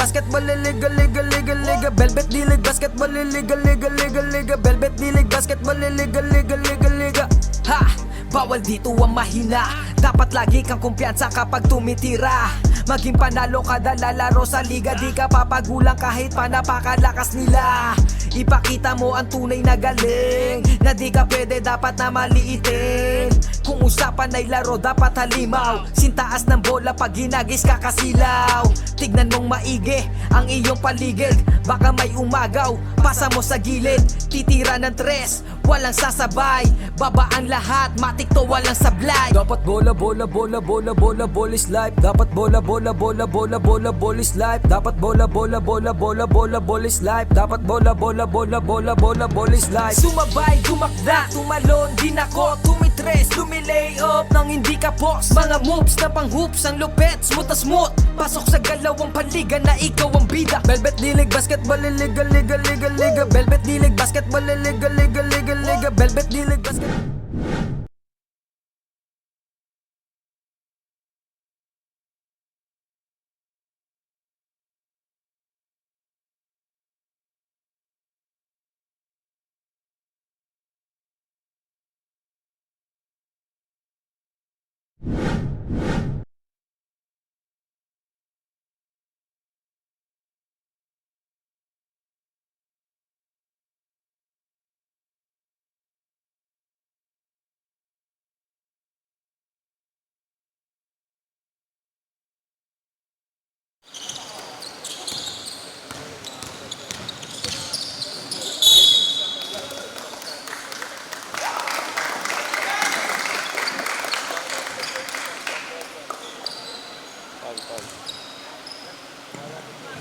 basketball, liga, liga, liga, liga. Velvet D-League basketball, liga, liga, liga, liga. Velvet D-League basketball, liga, liga, liga, liga. Ha! Bawal dito ang mahina. Dapat lagi kang kumpiyansa kapag tumitira. Maging panalo kada lalaro sa liga. Di ka papagulang kahit pa napakalakas nila. Ipakita mo ang tunay na galing, na di ka pwede dapat na maliitin. Kung usapan ay laro dapat halimaw. Sintaas ng bola pag ginagis ka kasilaw. Tignan mong maigi ang iyong paligid. Baka may umagaw, pasa mo sa gilid. Titira ng tres, walang sasabay. Baba ang lahat, matik to walang sablay. Dapat bola, bola, bola, bola, bola, bola is life. Dapat bola, bola, bola, bola, bola, bola is life. Dapat bola, bola, bola, bola, bola, bola is life. Dapat bola, bola, bola, bola, bola, bola is life. Sumabay, tumakda, tumalon, din ako, tumitres, lumilay up nang hindi ka post. Mga moves na pang hoops, ang lupet, smooth na smooth. Pasok sa galawang paligan na ikaw ang bida. Velvet D-League basketball, liga, liga, liga, liga. Velvet D-League basketball, liga, liga, liga, liga. Velvet D-League basketball.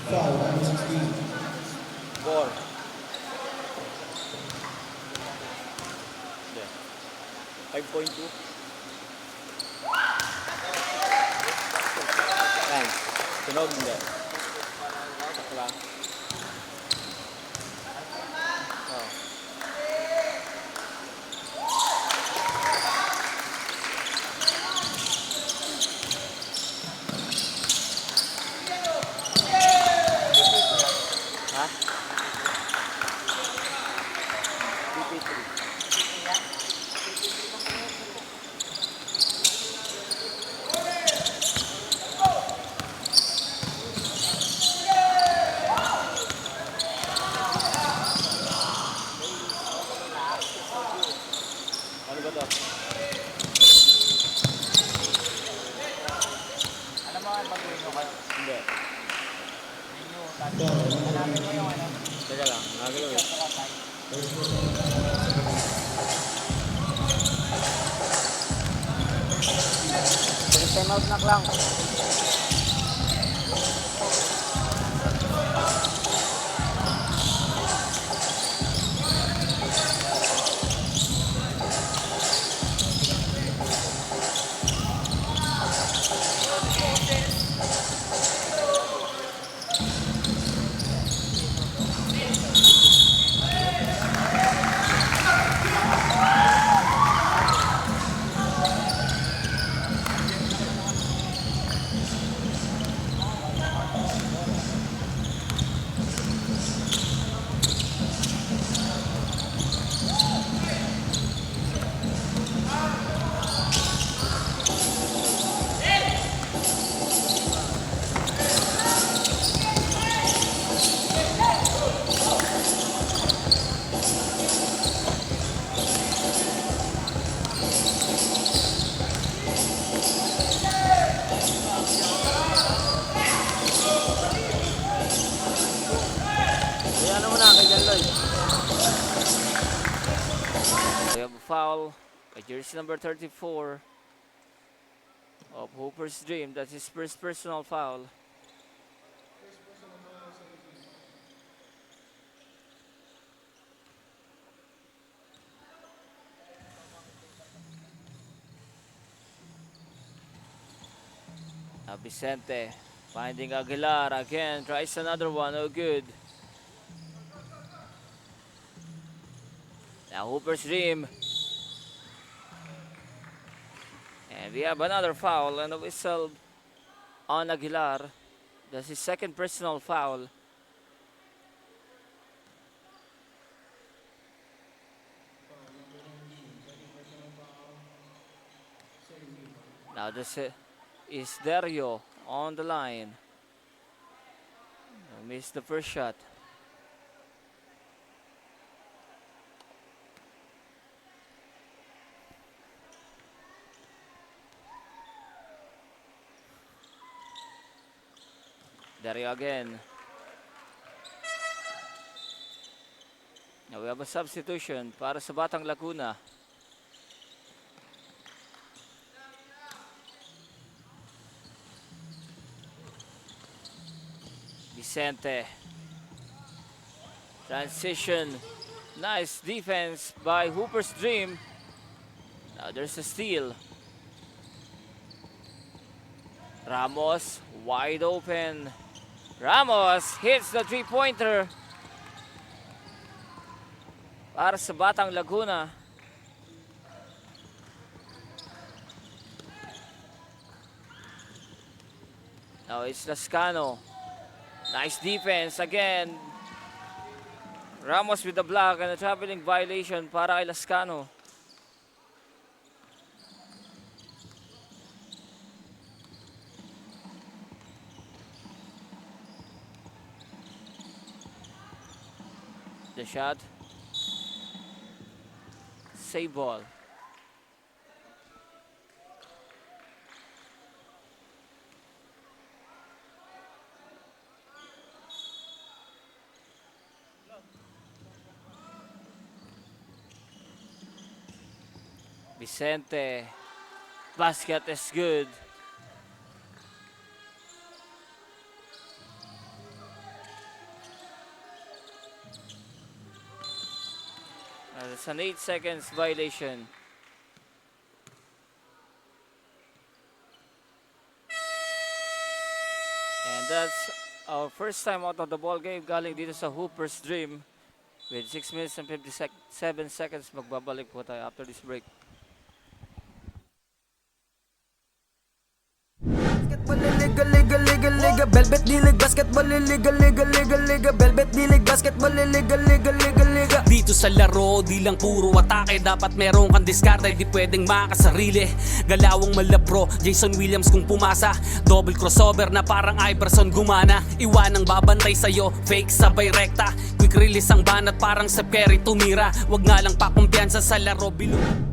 Foul, number 16. 4. Hindi. 5.2. Yan. Tunog, hindi. Sakto lang. Oh. Ha? PP3. Ano ba to? Alam mo ang pag-uwi ko kayo? Hindi. Ninyo, hanapin mo yung ano? Teka lang, nagalaw eh. Time out na lang. Ano mo na kay John Lloyd? We have a foul by jersey number 34 of Hooper's Dream. That's his first personal foul. Vicente finding Aguilar again, tries another one, no good. Now Hooper's Dream. And we have another foul and a whistle on Aguilar. That's his second personal foul. Now this is Dario on the line. Missed the first shot. Dario again. Now we have a substitution para sa Batang Laguna. Vicente. Transition. Nice defense by Hooper's Dream. Now there's a steal. Ramos wide open. Ramos hits the three-pointer para sa Batang Laguna. Now it's Lascano. Nice defense again. Ramos with the block and a traveling violation para kay Lascano. The shot. Save ball. Vicente. Basket is good. It's an 8 seconds violation. And that's our first time out of the ball game galing dito sa Hooper's Dream. With 6 minutes and 57 seconds, magbabalik po tayo after this break. Liga, liga, liga, Velvet D-League Basketball, liga, liga, liga, liga, Velvet D-League Basketball, liga, liga, liga, liga. Dito sa laro, di lang puro atake. Dapat meron kang diskarte, di pwedeng makasarili. Galawang malabro, Jason Williams kung pumasa. Double crossover na parang Iverson gumana. Iwanang babantay sa'yo, fake sabay rekta. Quick release ang banat parang Steph Curry tumira. Wag nga lang pakumpiyansa sa laro, bilog.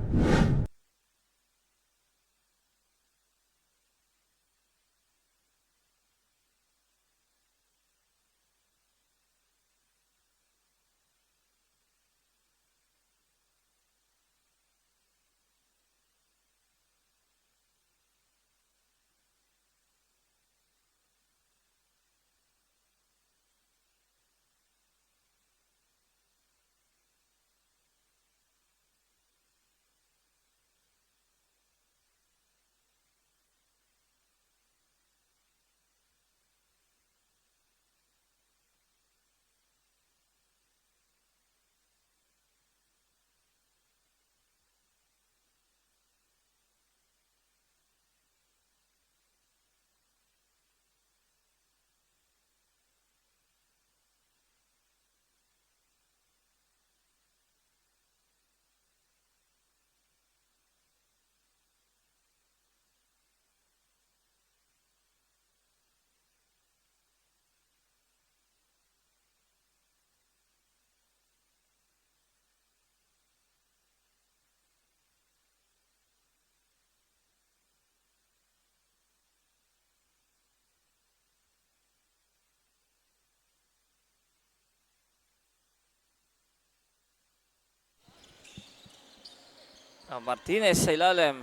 Martinez sa ilalim.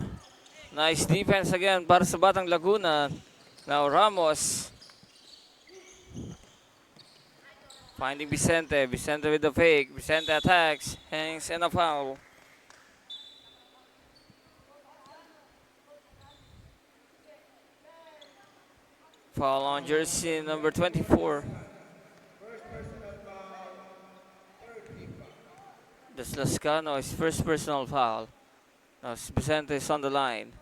Nice defense again para sa Batang Laguna. Now Ramos. Finding Vicente. Vicente with the fake. Vicente attacks. Hangs and a foul. Foul on jersey number 24. That's Lascano, his first personal foul. Now Vicente is on the line.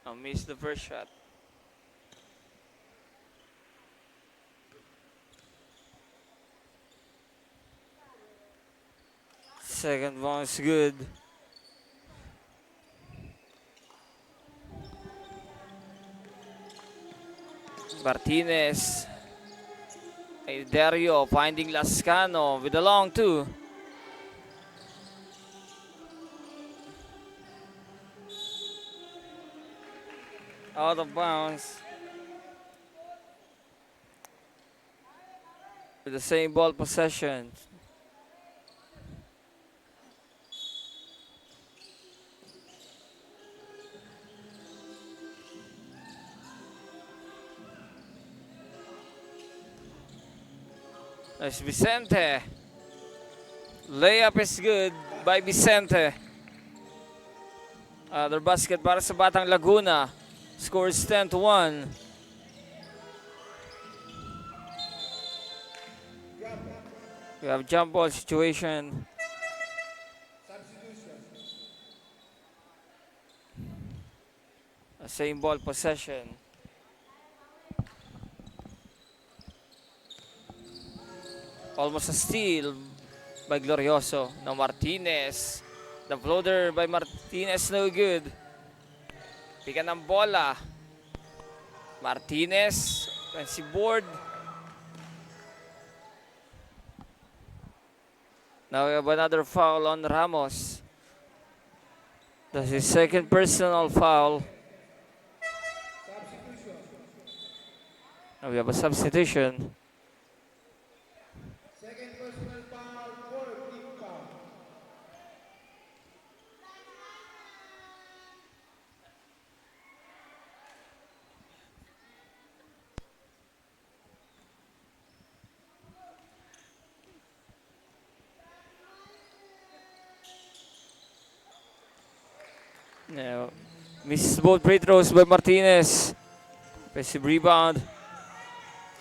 Now missed the first shot. Second one is good. Martinez. Dario finding Lascano with a long two. Out of bounds. With the same ball possession. Nice Vicente. Layup is good by Vicente. Other basket para sa Batang Laguna. Score is 10-1. We have jump ball situation. Same ball possession. Almost a steal by Glorioso. Now Martinez. The floater by Martinez, no good. Pikan ng bola. Martinez. Fancy board. Now we have another foul on Ramos. That's his second personal foul. Now we have a substitution. Second personal foul for team foul. Now, misses both free throws by Martinez. Passive rebound.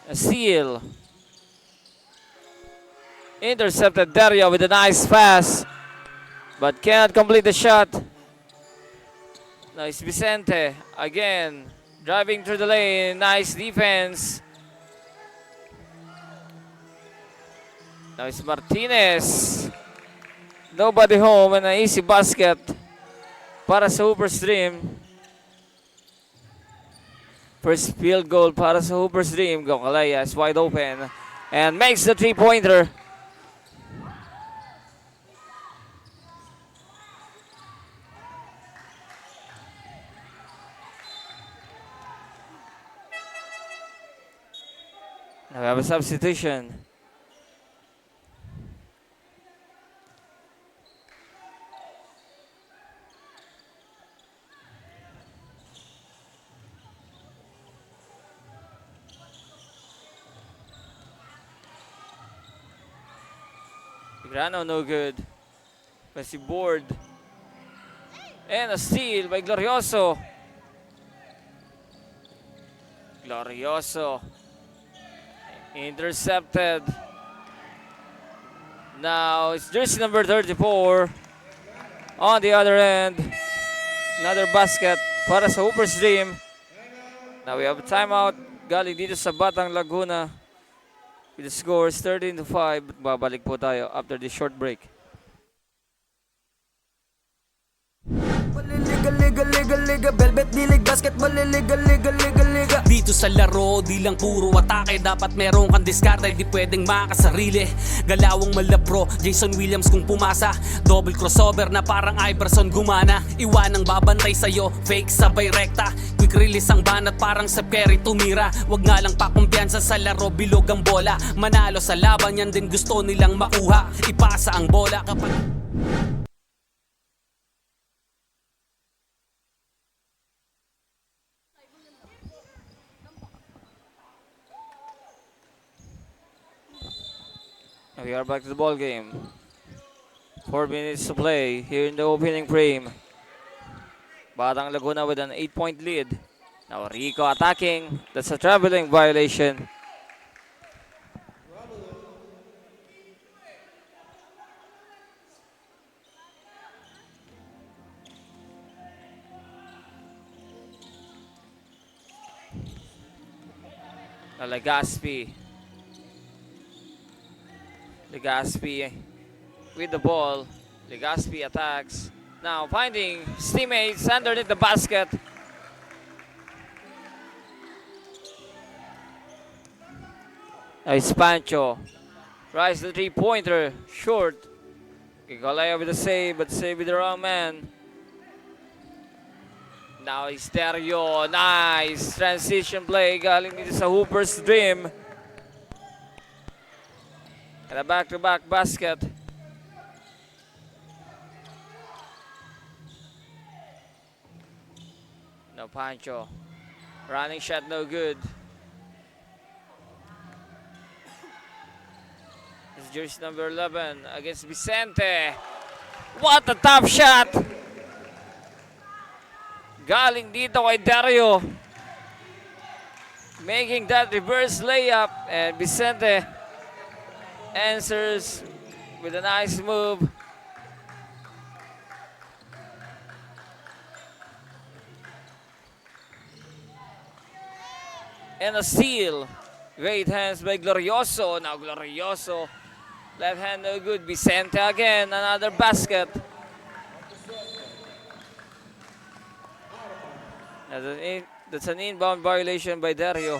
A steal. Intercepted Dario with a nice pass, but cannot complete the shot. Nice Vicente again, driving through the lane. Nice defense. Nice Martinez. Nobody home and an easy basket para sa Hoopers Dream. First field goal para sa Hoopers Dream. Gocalaya is wide open and makes the three-pointer. Now we have a substitution. Grano no good. Messy board. And a steal by Glorioso. Glorioso. Intercepted. Now it's jersey number 34. On the other end. Another basket para sa Hoopers Dream. Now we have a timeout. Galing dito sa Batang Laguna. With the scores 13-5. Babalik po tayo after this short break. Liga, liga, liga, Velvet D-League Basketball, liga, liga, liga, liga. Dito sa laro, di lang puro atake. Dapat meron kang diskarte, di pwedeng makasarili. Galawang malabro, Jason Williams kung pumasa. Double crossover na parang Iverson gumana. Iwanang babantay sa'yo, fake sabay rekta. Quick release ang banat parang sa Perry tumira. Wag nga lang pakumpiyansa sa laro, bilog ang bola. Manalo sa laban, yan din gusto nilang makuha. Ipasa ang bola kapag... We are back to the ball game. 4 minutes to play here in the opening frame. Batang Laguna with an 8-point lead. Now Rico attacking. That's a traveling violation. Now Legaspi. Legaspi with the ball. Legaspi attacks. Now finding his teammates underneath the basket. Now it's Pancho. Tries the three-pointer. Short. Kikolaya with the save, but save with the wrong man. Now it's Dario. Nice transition play. Galing dito sa Hooper's Dream. And a back-to-back basket. No Pancho. Running shot no good. It's jersey number 11 against Vicente. What a top shot! Galing dito kay Dario. Making that reverse layup. And Vicente answers with a nice move. And a steal. Great hands by Glorioso. Now Glorioso. Left hand no good. Vicente again. Another basket. That's an inbound violation by Dario.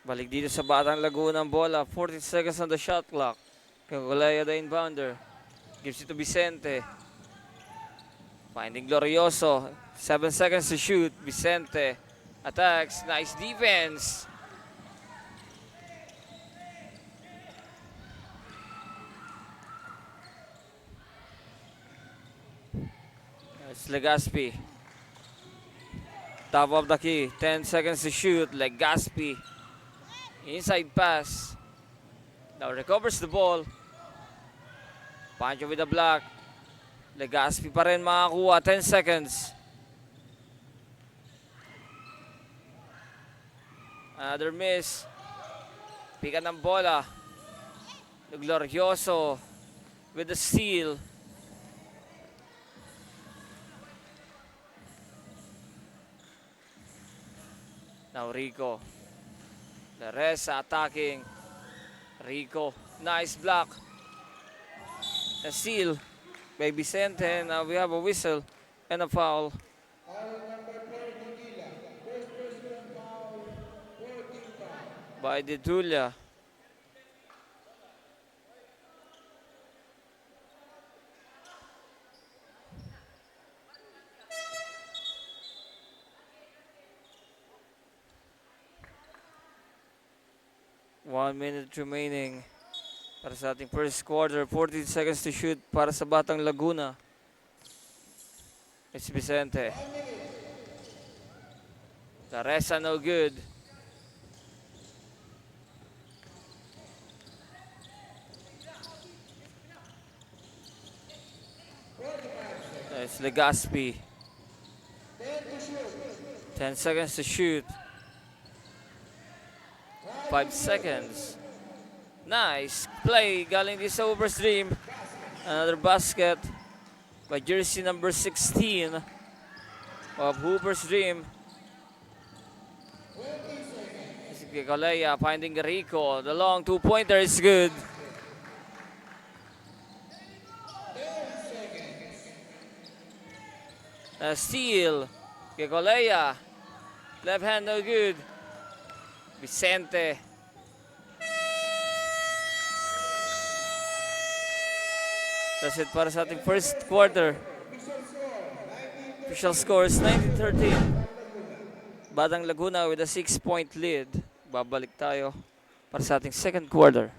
Balik dito sa Batang Laguna ang bola. 14 seconds on the shot clock. Kikolaya the inbounder. Gives it to Vicente. Finding Glorioso. 7 seconds to shoot. Vicente attacks. Nice defense. It's Legaspi. Top of the key. 10 seconds to shoot. Legaspi. Inside pass. Now recovers the ball. Pancho with the block. Legaspi pa rin makakuha. 10 seconds. Another miss. Pika ng bola. Glorioso with the steal. Now Rico. The rest attacking. Rico. Nice block. A steal by Vicente. Now we have a whistle and a foul. By Detulia. One minute remaining para sa ating first quarter. 14 seconds to shoot para sa Batang Laguna. It's Vicente. The rest are no good. It's Legaspi. 10 seconds to shoot. 5 seconds. Nice play galing din sa Hooper's Dream. Another basket by jersey number 16 of Hooper's Dream. Kikolaya finding Rico. The long two-pointer is good. A steal. Kikolaya. Left hand no good. Vicente. That's it para sa ating first quarter. Official score is 19-13. Batang Laguna with a 6-point lead. Babalik tayo para sa ating second quarter.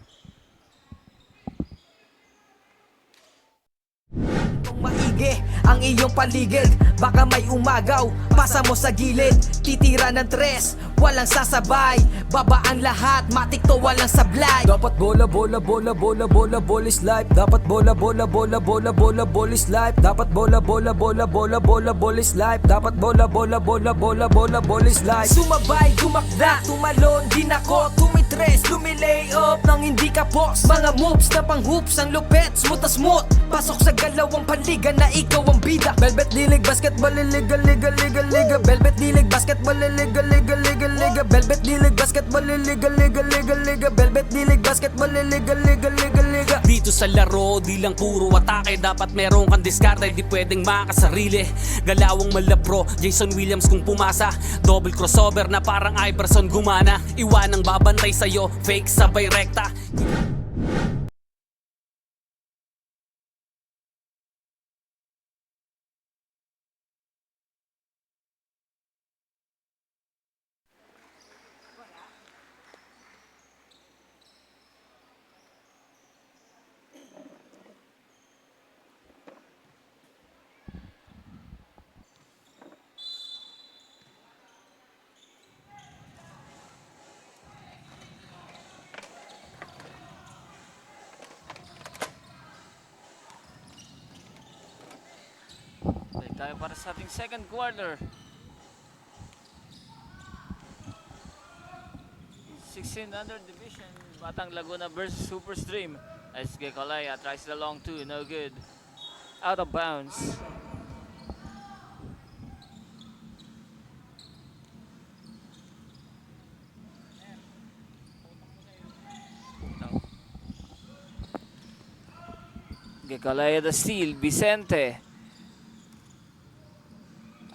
Maigi ang iyong paligid. Baka may umagaw, pasa mo sa gilid. Titira ng tres, walang sasabay. Babaan lahat, matik to walang sablay. Dapat bola, bola, bola, bola, bola, bola is life. Dapat bola, bola, bola, bola, bola, bola is life. Dapat bola, bola, bola, bola, bola, bola is life. Dapat bola, bola, bola, bola, bola, bola is life. Sumabay, gumakda, tumalon din ako. Tumitres, lumilay up na namang hindi ka boss. Mga moves na pang hoops, ang lupet, smooth na smooth. Pasok sa galawang panliga na ikaw ang bida. Velvet dilig, basketball, liga, liga, liga, liga. Velvet dilig, basketball, liga, liga, liga, liga. Velvet dilig, basketball, liga, liga, liga, liga. Velvet dilig, basketball, liga, liga, liga, liga. Dito sa laro, di lang puro atake. Dapat meron kang diskarte, di pwedeng makasarili. Galawang malapro, Jason Williams kung pumasa. Double crossover na parang Iverson gumana. Iwanang babantay sa'yo, fake sabay rekta. Balik tayo para sa ating second quarter. 16 under division, Batang Laguna versus Super Stream. SG Colaya tries the long two, no good. Out of bounds. Gicolaya the steal, Vicente.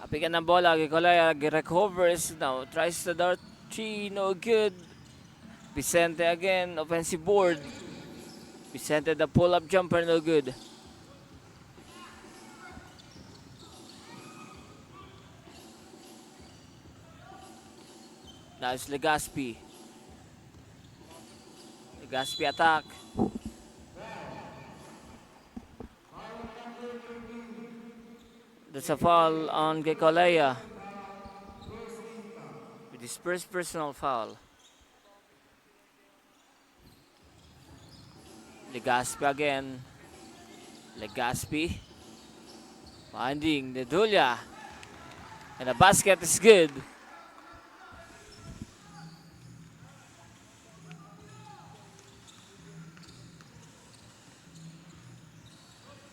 Apikan ng bola, Gicolaya recovers, now tries the dart 3, no good. Vicente again, offensive board. Vicente the pull-up jumper, no good. Now it's Legaspi. Legaspi attack. That's a foul on Gicolaya. With his first personal foul. Legaspi again. Legaspi. Finding Nedulia. And the basket is good.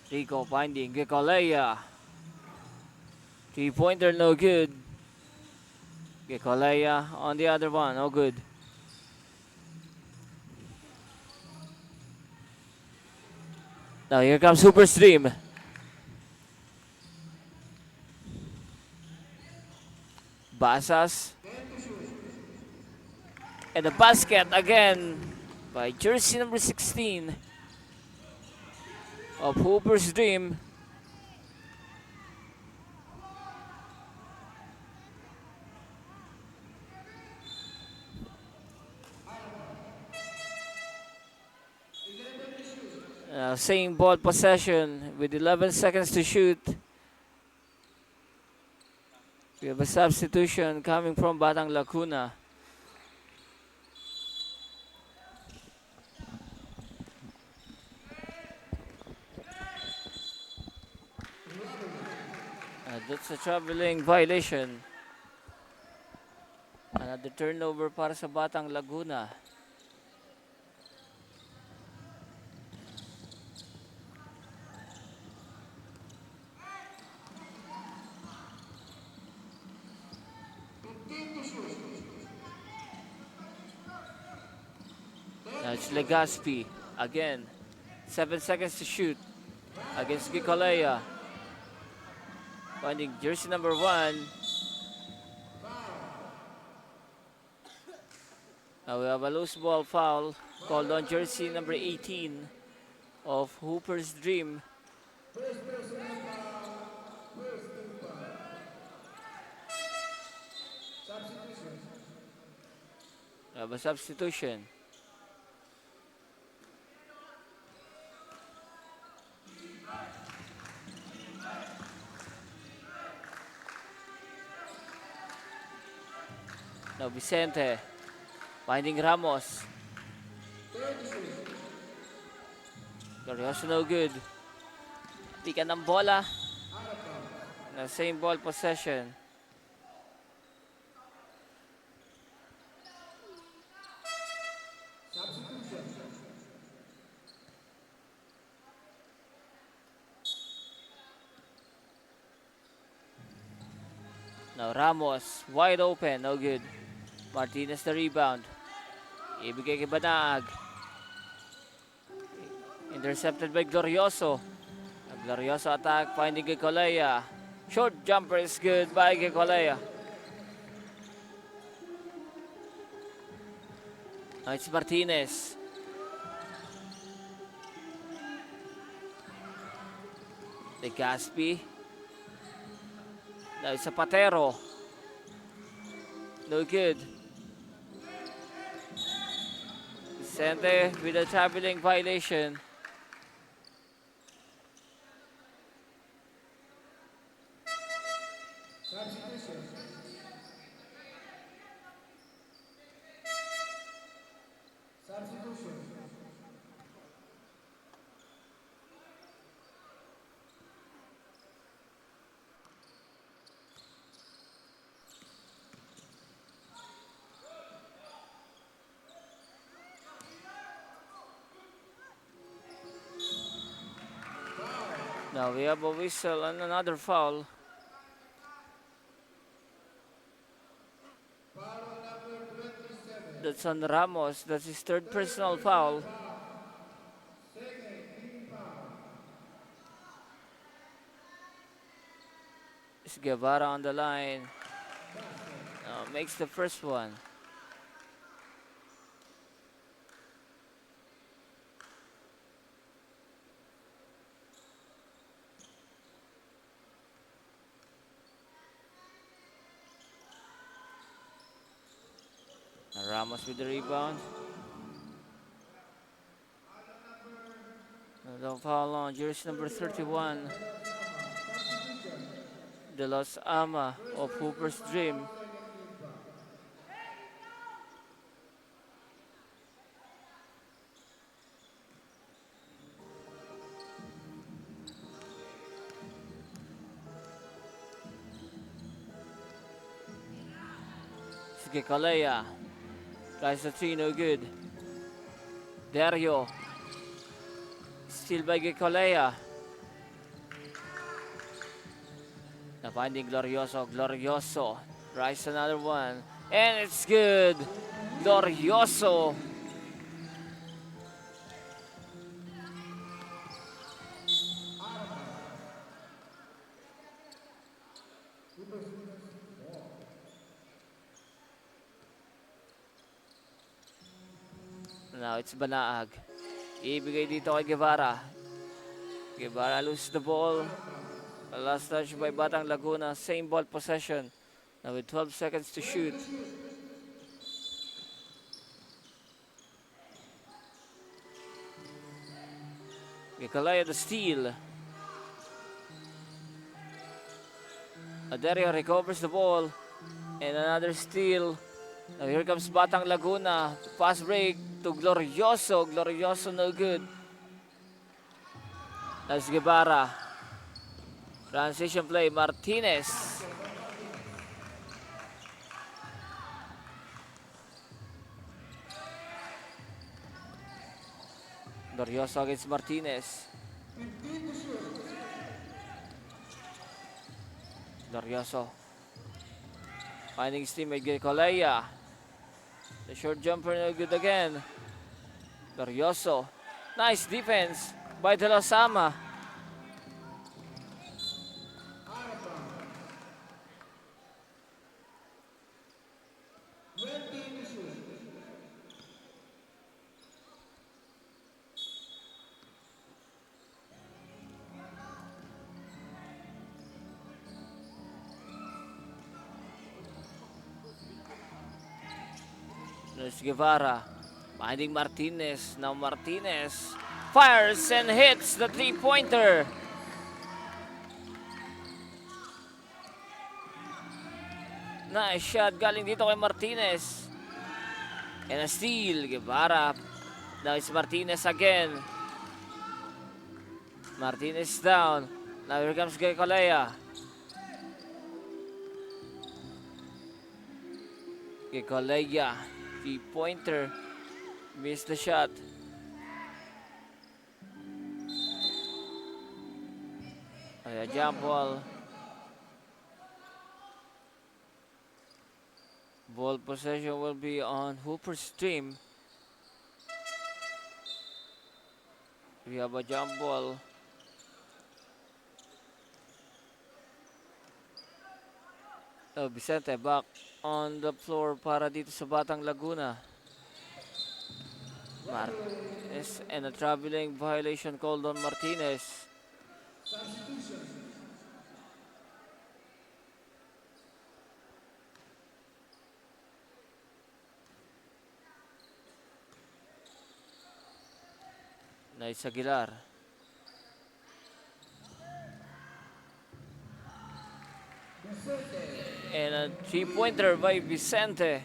Rico finding Gicolaya. 3-pointer, no good. Gicolaya on the other one, no good. Now here comes Super Stream. Basas. And the basket again by jersey number 16 of Hooper's Dream. Same ball possession with 11 seconds to shoot. We have a substitution coming from Batang Laguna. That's a traveling violation. Another turnover para sa Batang Laguna. Now it's Legaspi again. 7 seconds to shoot against Gicolaya. Finding jersey number 1. Now we have a loose ball foul called on jersey number 18 of Hooper's Dream. We have a substitution. Now Vicente finding Ramos. Glorioso no good. Tikan ng bola. Na same ball possession. Now Ramos, wide open, no good. Martinez the rebound. Ibigay kay Banaag. Intercepted by Glorioso. Glorioso attack, finding kay Colea. Short jumper is good by kay Colea. Now it's Martinez. De Gaspi. Now it's Zapatero. No good. Vicente with a traveling violation. Now we have a whistle and another foul. That's on Ramos. That's his third personal foul. It's Guevara on the line. Makes the first one. Ramos with the rebound. Another foul on jersey number 31. De Los Ama of Hooper's Dream. Sige Kalea. Tries the three, no good. Dario. Still by Gicolea. Now finding Glorioso. Glorioso. Tries another one. And it's good. Glorioso. Now it's Banaag. Ibigay dito kay Guevara. Guevara loses the ball. Last touch by Batang Laguna. Same ball possession. Now with 12 seconds to shoot. Gikalaya the steal. Aderio recovers the ball. And another steal. Now here comes Batang Laguna. Fast break to Glorioso. Glorioso no good. That's Guevara. Transition play. Martinez. Glorioso against Martinez. Glorioso. Finding his teammate Gicolea. The short jumper no good again. Glorioso. Nice defense by De Los Ama. There's Guevara. Finding Martinez. Now Martinez fires and hits the three-pointer. Nice shot galing dito kay Martinez. And a steal. Guevara. Now it's Martinez again. Martinez down. Now here comes Gicolea. Gicolea. Three-pointer. Missed the shot. Jump ball. Ball possession will be on Hooper's team. We have a jump ball. Vicente back on the floor para dito sa Batang Laguna. Martinez and a traveling violation called on Martinez. Nice Aguilar. And a three-pointer by Vicente.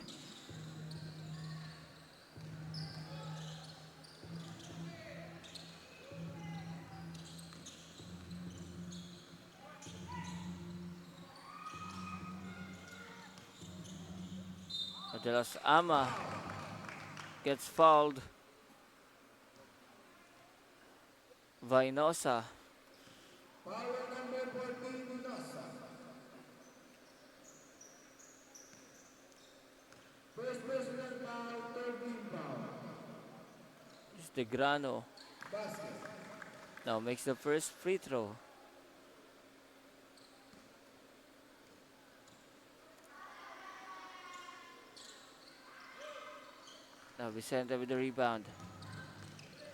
Madalas Ama gets fouled. Vainosa. Foul number 14, Mendoza. First personal foul, third team foul. It's Degrano. Basket. Now makes the first free throw. Now Vicente with the rebound.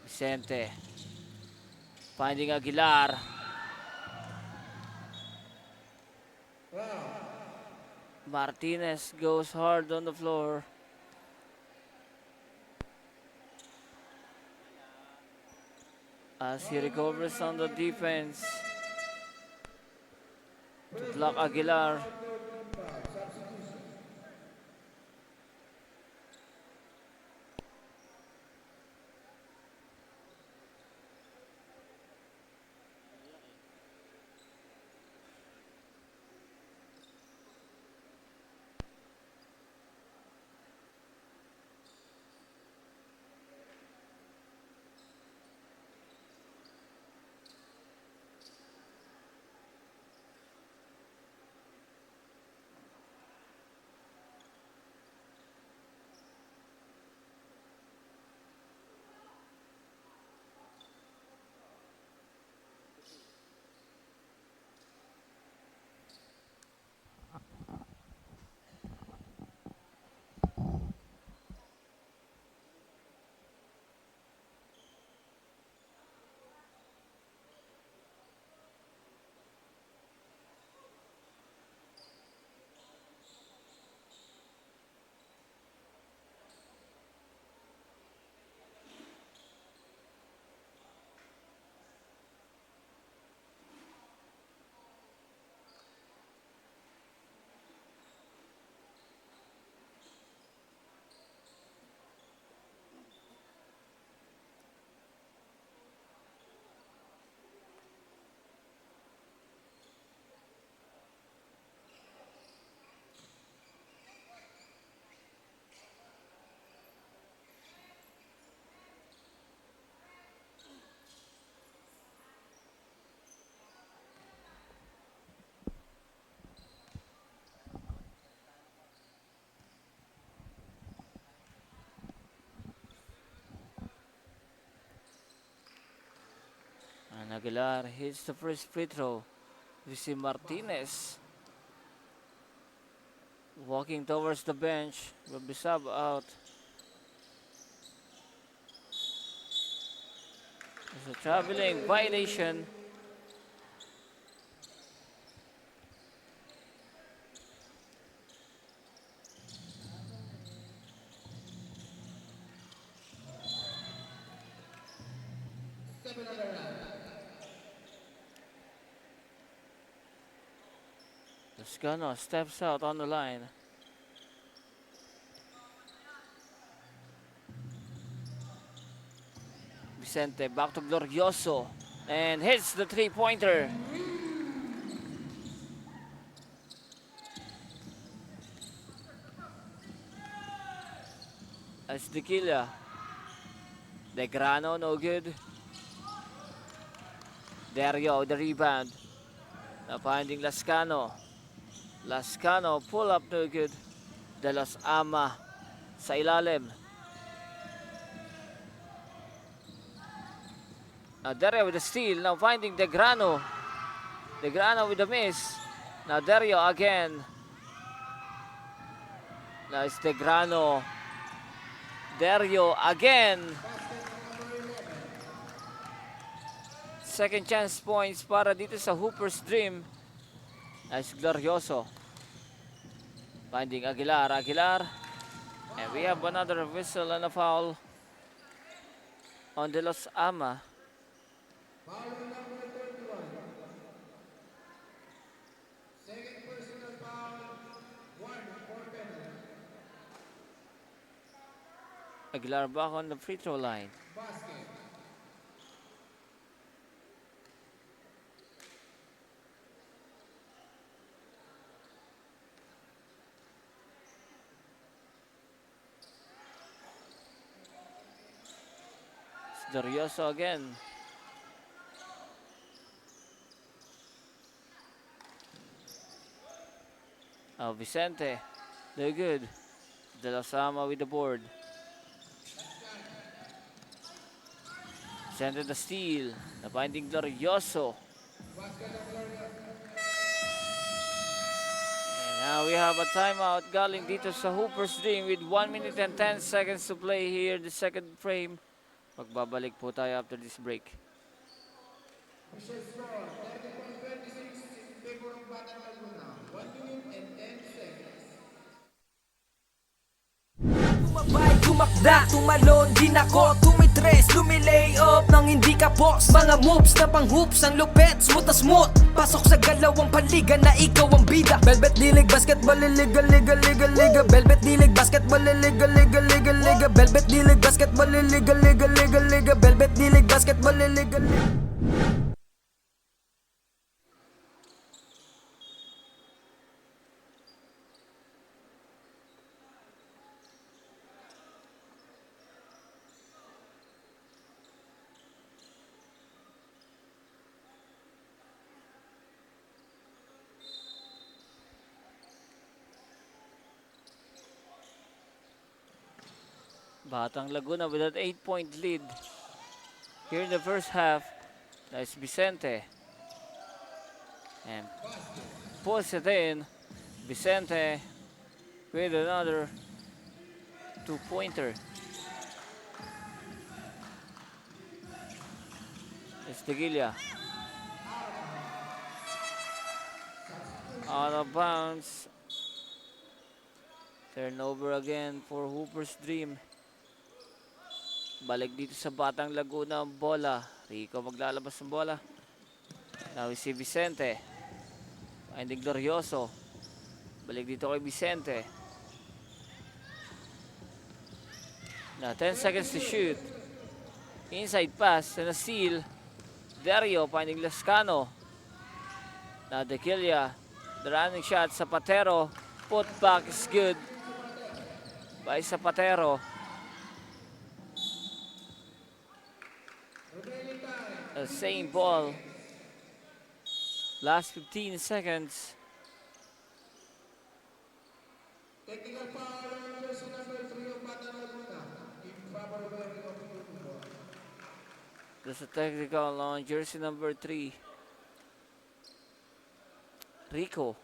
Vicente finding Aguilar. Martinez goes hard on the floor. As he recovers on the defense to block Aguilar. And Aguilar hits the first free throw. We see Martinez walking towards the bench. Will be sub out. It's a traveling violation. Toscano steps out on the line. Vicente back to Glorioso and hits the three-pointer. That's Tequila. Degrano, no good. Dario, the rebound. Now finding Lascano. Lascano, pull up, no good. De Los Ama sa ilalim. Now Dario with the steal. Now finding Degrano. Degrano with the miss. Now Dario again. Now it's Degrano. Dario again. Second chance points para dito sa Hooper's Dream. Nice Glorioso. Finding Aguilar. And we have another whistle and a foul on De Los Ama. Foul number 31. Second personal foul. 1 for penalty. Aguilar back on the free throw line. Basket. Glorioso again. Vicente, they're good. De Los Ama with the board. Vicente the steal. The binding Glorioso. And now we have a timeout galing dito sa Hooper's Dream with 1 minute and 10 seconds to play here, the second frame. Magbabalik po tayo after this break. Official score 30.26 in favor of Batang Laguna. 1 minute and 10 seconds. Tumabay, tumakda, tumalon din ako. Tumitres, lumilay up nang hindi ka boss. Mga moves na pang hoops, ang lupet, smooth na smooth. Pasok sa galawang paliga na ikaw ang bida. Velvet dilig, basketball, liga, liga, liga, liga. Velvet dilig, basketball, liga, liga, liga, liga. Velvet dilig, basketball, liga, liga, liga, liga. Velvet dilig, basketball, liga, liga. Batang Laguna with an 8-point lead here in the first half. That's Vicente. And pulls it in. Vicente with another 2-pointer. It's Teguilla. Out of bounds. Turnover again for Hooper's Dream. Balik dito sa Batang Laguna ang bola. Rico maglalabas ng bola. Now we see Vicente. Finding Glorioso. Balik dito kay Vicente. Now 10 seconds to shoot. Inside pass and a steal. Dario finding Lascano. Now Dequilla. The running shot sa Patero. Put back is good by Zapatero. The same ball. Last 15 seconds. Technical foul on jersey number 3 of Batang Laguna. In favor of Rico Pinto. There's a technical on jersey number 3. Rico.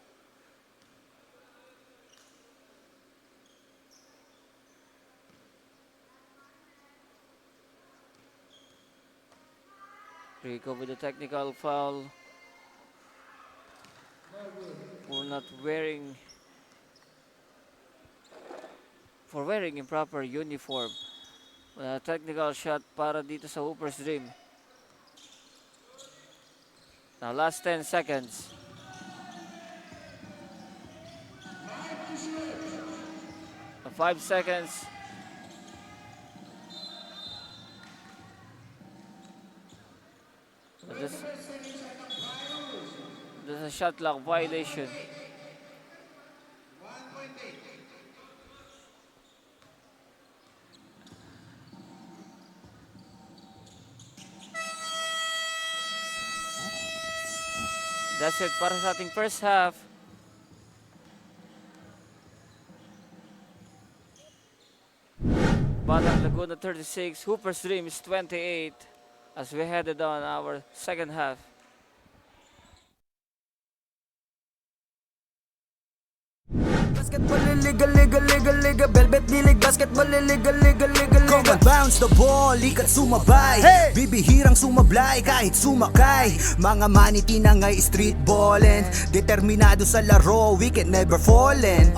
Rico with a technical foul for wearing improper uniform. Technical shot para dito sa Hooper's Dream. Now last 10 seconds. Now 5 seconds. There's a shot clock violation. That's it para sa ating first half. Batang Laguna 36, Hooper's Dreams 28 as we headed on our second half. Basketball liga liga liga liga Velvet D-League Basketball liga liga liga Come liga and bounce the ball, ikat sumabay Bibihirang sumablay kahit sumakay Mga maniti na ngay street ballin Determinado sa laro, we can never fallen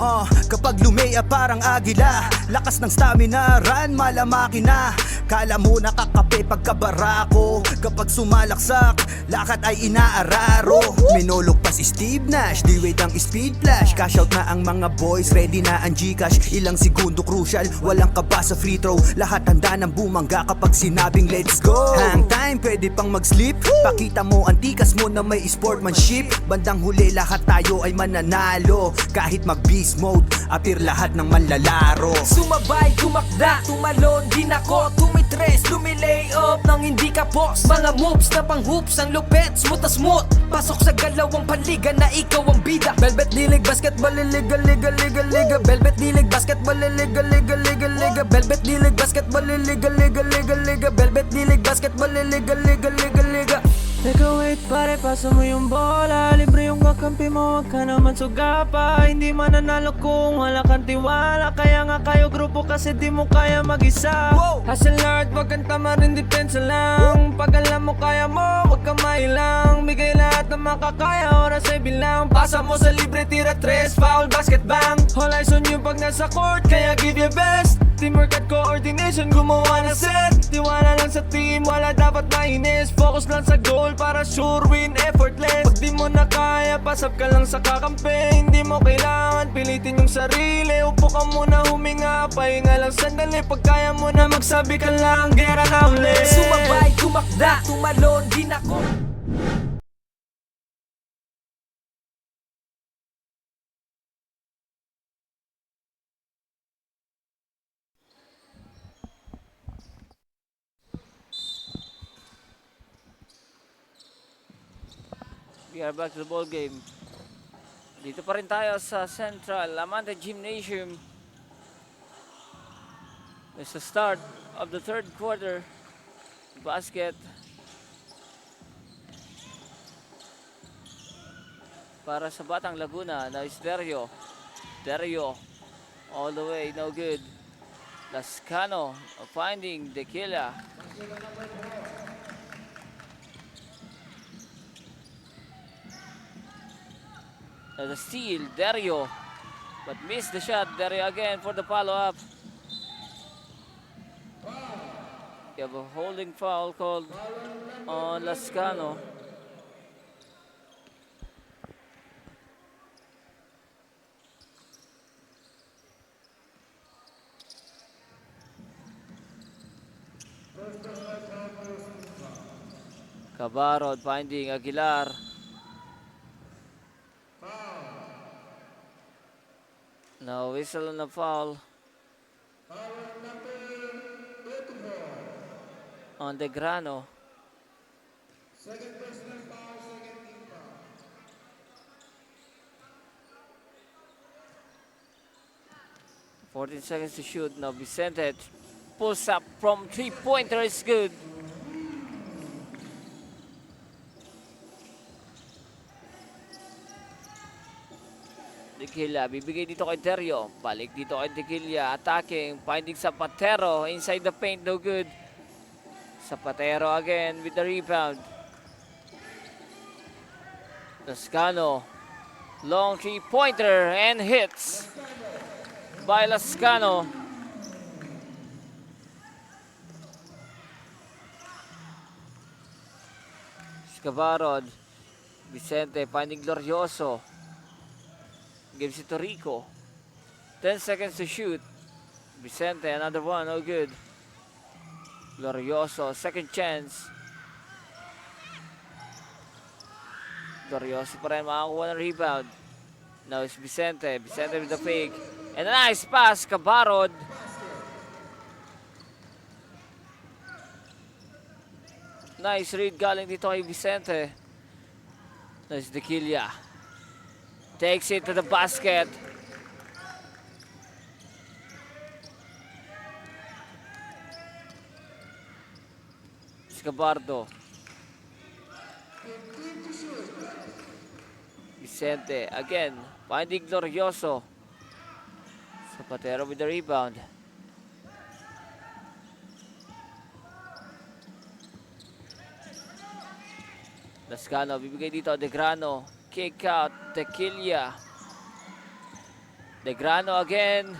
Kapag lumea parang agila Lakas ng stamina, run malamaki na Kala mo nakakape pagkabarako Kapag sumalaksak, lakad ay inaararo Minulog pa si Steve Nash, di wait ang speed flash Cash out na ang mga boys, ready na ang Gcash Ilang segundo crucial, walang kaba sa free throw Lahat handa ng bumangga kapag sinabing let's go Hang time, pwede pang mag-sleep Pakita mo ang tikas mo na may sportsmanship Bandang huli lahat tayo ay mananalo Kahit mag-beast mode, appear lahat ng manlalaro Sumabay, tumakda, tumalon, din ako Tumitres, lumilay up nang hindi ka boss Mga moves na pang hoops, ang lupet, smooth na smooth Pasok sa galawang panliga na ikaw ang bida Velvet D-League Basketball liga liga liga liga Velvet D-League Basketball liga liga liga liga Velvet D-League Basketball liga liga liga liga Velvet D-League Basketball liga liga liga liga Teka wait pare, pasa mo yung bola Libre yung kakampi mo, wag ka naman sugapa Hindi mananalo kung wala kang tiwala Kaya nga kayo grupo kasi di mo kaya mag-isa Hustle hard, wag kang tamarin, depensa lang Pag alam mo kaya mo, wag ka mailang Bigay lahat ng makakaya, oras ay bilang Pasa mo sa libre, tira tres, foul, basket bang All eyes on you pag nasa court, kaya give your best Teamwork at coordination, gumawa na set Tiwala lang sa team, wala dapat mainis Focus lang sa goal para sure win, effortless Pag di mo na kaya, pasap ka lang sa kakampi Hindi mo kailangan pilitin yung sarili Upo ka muna, huminga, pahinga lang sandali Pag kaya mo na magsabi ka lang, gera na ulit Sumabay, tumakda, tumalon, din ako We are back to the ball game. Dito pa rin tayo sa Central Amante Gymnasium. It's the start of the third quarter. Basket. Para sa Batang Laguna, now it's Derio. Derio, all the way, no good. Lascano finding Dequila. The steal, Derio, but missed the shot. Derio again for the follow-up. You have a holding foul called on Lascano. Cabarod finding Aguilar. No whistle on the foul. On the Grano. Second personal foul, second team foul. 14 seconds to shoot. Now Vicente pulls up from three-pointer is good. Dequila, bibigay dito kay Derio. Balik dito kay Dequila. Attacking, finding Zapatero. Inside the paint, no good. Zapatero again with the rebound. Lascano. Long three-pointer and hits by Lascano. Scavarod. Vicente finding Glorioso. Gives it to Rico. 10 seconds to shoot. Vicente, another one, no good. Glorioso, second chance. Glorioso pa rin makakuha ng rebound. Now it's Vicente. Vicente with the fake. And a nice pass, Cabarod. Nice read galing dito kay Vicente. Nice Dequila. Takes it to the basket. Escobardo. Vicente again, finding Glorioso. Zapatero with the rebound. Lascano, bibigay dito De Grano. Kick out, Tequila. De Grano again.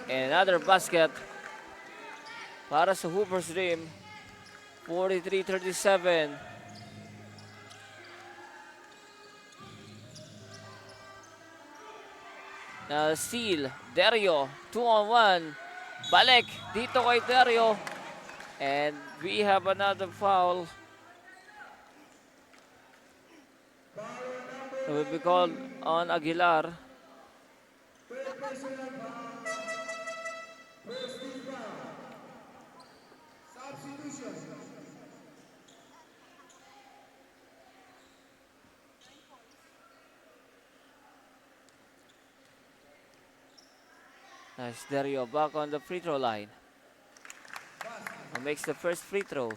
And another basket para sa Hooper's Dream. 43-37. Na steal, Dario, 2-on-1. Balik dito kay Dario. And we have another foul. It will be called on Aguilar. Nice, Dario back on the free throw line. Who makes the first free throw.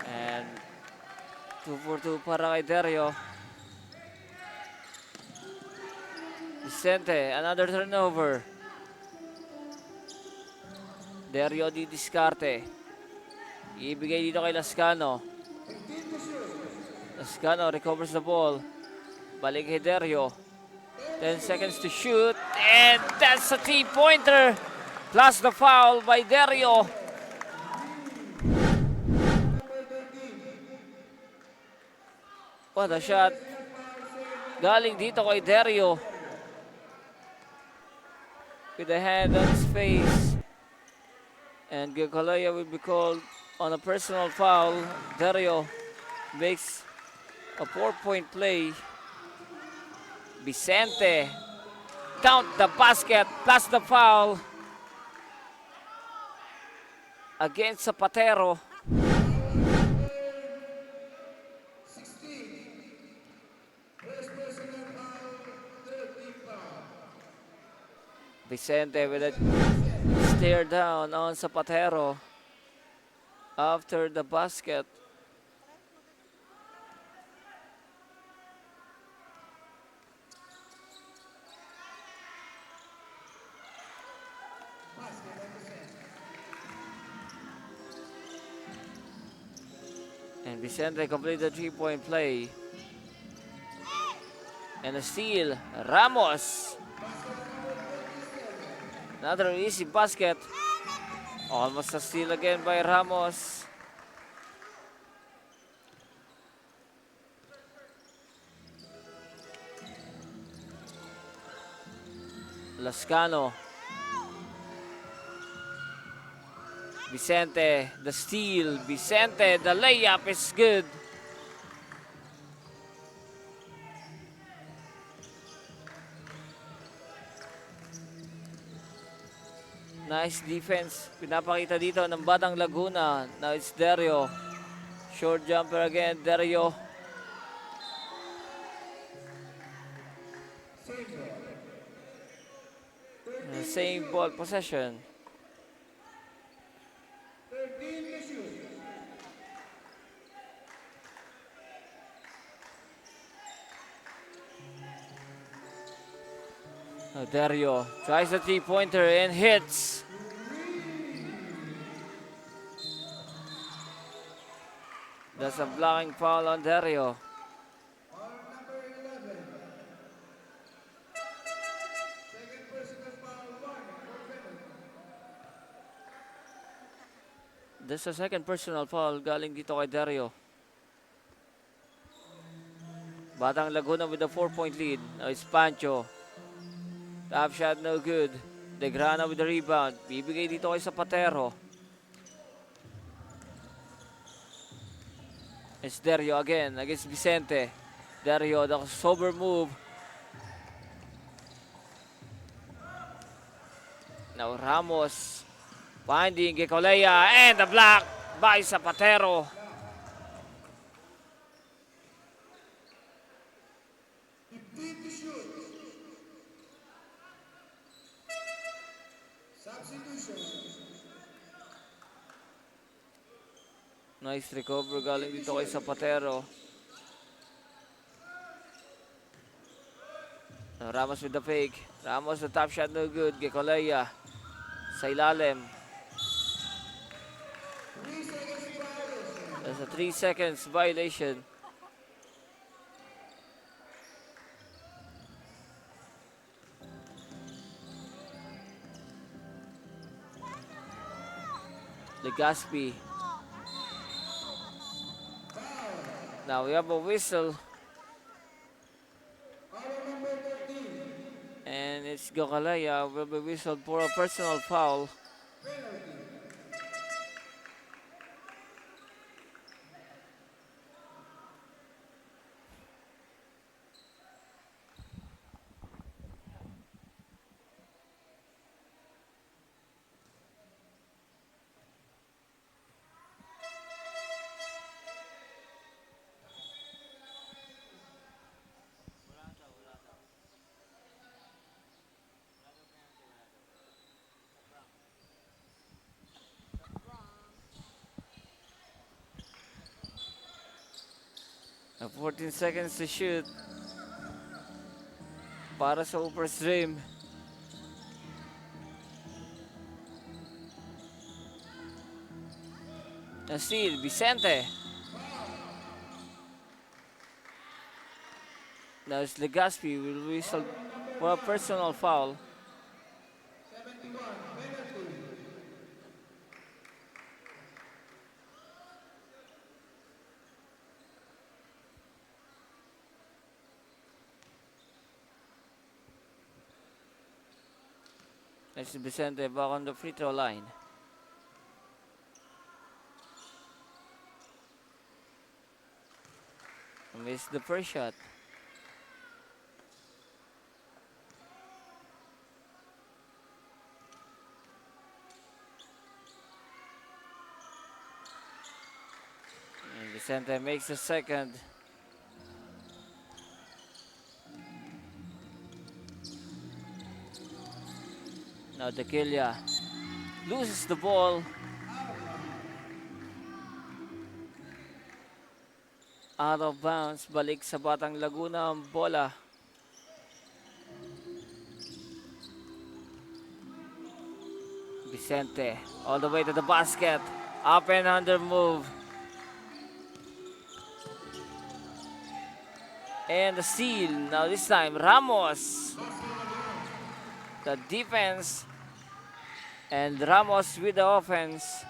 And 2 for 2 para kay Dario. Vicente, another turnover. Dario di diskarte. Ibigay dito kay Lascano. Lascano recovers the ball. Balik kay Dario. 10 seconds to shoot. And that's a 3-pointer. Plus the foul by Dario. What a shot. Galing dito kay Dario. With a hand on his face. And Gagolaya will be called on a personal foul. Dario makes a 4-point play. Vicente, count the basket plus the foul against Zapatero. Vicente with a stare down on Zapatero after the basket. And Vicente completed the 3-point play. And a steal, Ramos. Another easy basket. Almost a steal again by Ramos. Lascano. Vicente, the steal. Vicente, the layup is good. Nice defense. Pinapakita dito ng Batang Laguna. Now it's Dario. Short jumper again, Dario. Same ball possession. Dario tries the 3-pointer and hits. That's a blocking foul on Dario. There's a second personal foul galing dito kay Dario. Batang Laguna with a 4-point lead. Now it's Pancho. Top shot, no good. De Grano with the rebound. Bibigay dito kay Zapatero. It's Dario again against Vicente. Dario, the sober move. Now Ramos finding Gecolea and the block by Zapatero. Nice recover galing dito kay Zapatero. Ramos with the fake. Ramos the top shot, no good. Gekolea sa ilalim. There's a 3 seconds violation. Legaspi. Now we have a whistle. And it's Gokalaya will be whistled for a personal foul. Now 14 seconds to shoot para sa upper stream. And still, Vicente. Now it's Legaspi will whistle for a personal foul. Next is Vicente back on the free throw line. Missed the first shot. And Vicente makes the second. Now Tequila loses the ball. Out of bounds, balik sa Batang Laguna ang bola. Vicente all the way to the basket. Up and under move. And the steal. Now this time Ramos. The defense. And Ramos with the offense.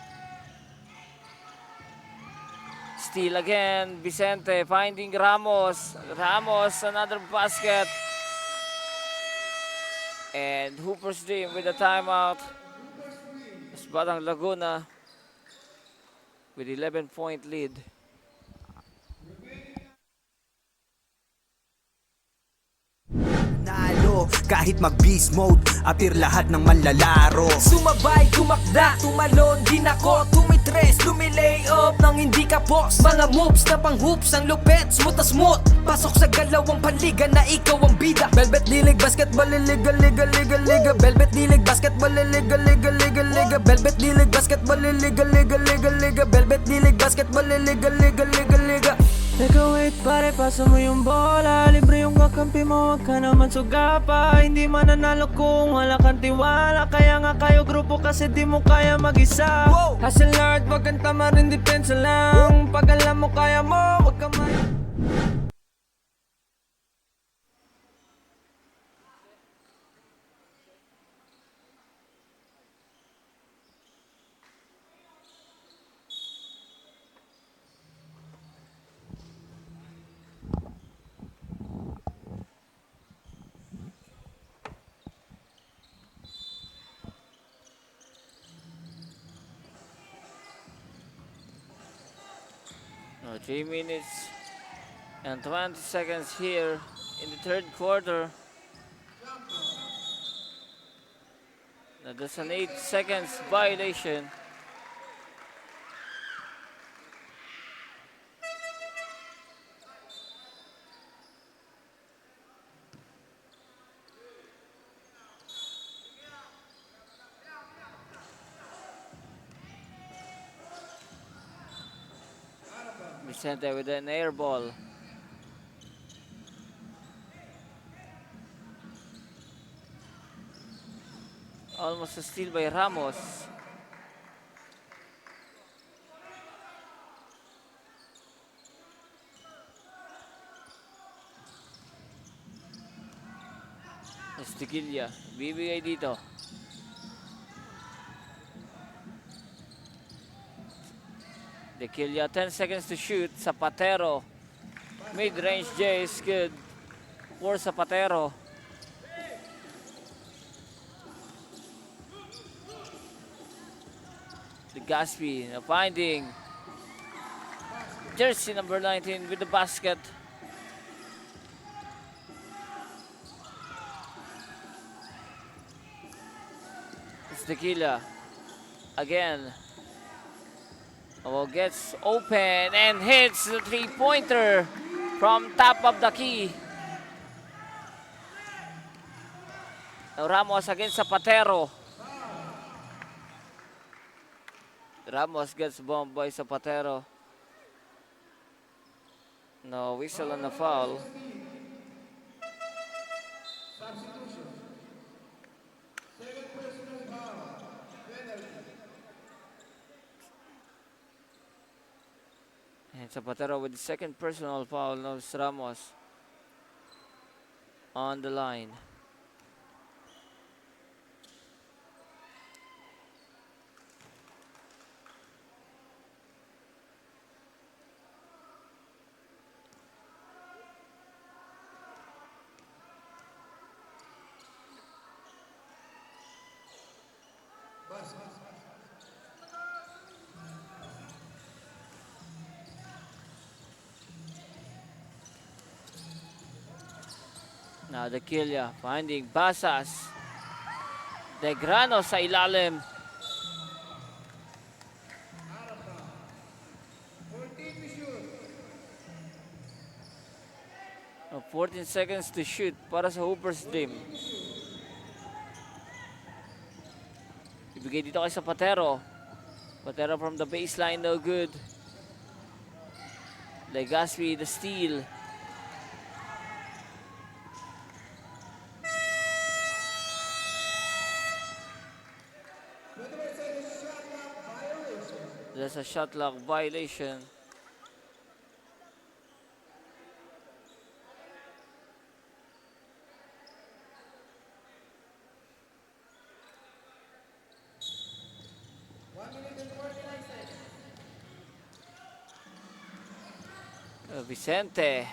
Steal again. Vicente finding Ramos. Ramos, another basket. And Hooper's Dream with the timeout. It's Batang Laguna with 11-point lead. Nalo, kahit mag-beast mode, appear lahat ng manlalaro. Sumabay, tumakda, tumalon din ako. Tumitres, lumilay up nang hindi ka boss. Mga moves na pang hoops, ang lupet, smooth na smooth. Pasok sa galawang panliga na ikaw ang bida. Velvet dilig, basketball, liga, liga, liga, liga. Velvet dilig, basketball, liga, liga, liga, liga. Velvet dilig, basketball, liga, liga, liga, liga. Velvet dilig, basketball, liga, liga, liga, liga. Teka wait pare, pasa mo yung bola. Libre yung kakampi mo, wag ka naman sugapa. Hindi mananalo kung wala kang tiwala. Kaya nga kayo grupo kasi di mo kaya mag-isa. Hustle hard, wag kang tama rin, depensa lang. Pag alam mo kaya mo, wag ka Now 3 minutes and 20 seconds here in the third quarter. Now that's an 8 seconds violation. Vicente with an air ball. Almost a steal by Ramos. Estiquilla, bibigay dito. Dequilla, 10 seconds to shoot. Zapatero. Mid-range J is good for Zapatero. Legaspi finding jersey number 19 with the basket. It's Tequila again. Oh, gets open and hits the three-pointer from top of the key. Now Ramos against Zapatero. Ramos gets bombed by Zapatero. No whistle on the foul. And Zapatero with the second personal foul. Now it's Ramos on the line. Now the Dequilla finding Basas. Degrano sa ilalim. 14 seconds to shoot para sa Hooper's Dream. Ibigay dito kay Zapatero. Zapatero from the baseline, no good. Legaspi, the steal. There's a shot clock violation. Vicente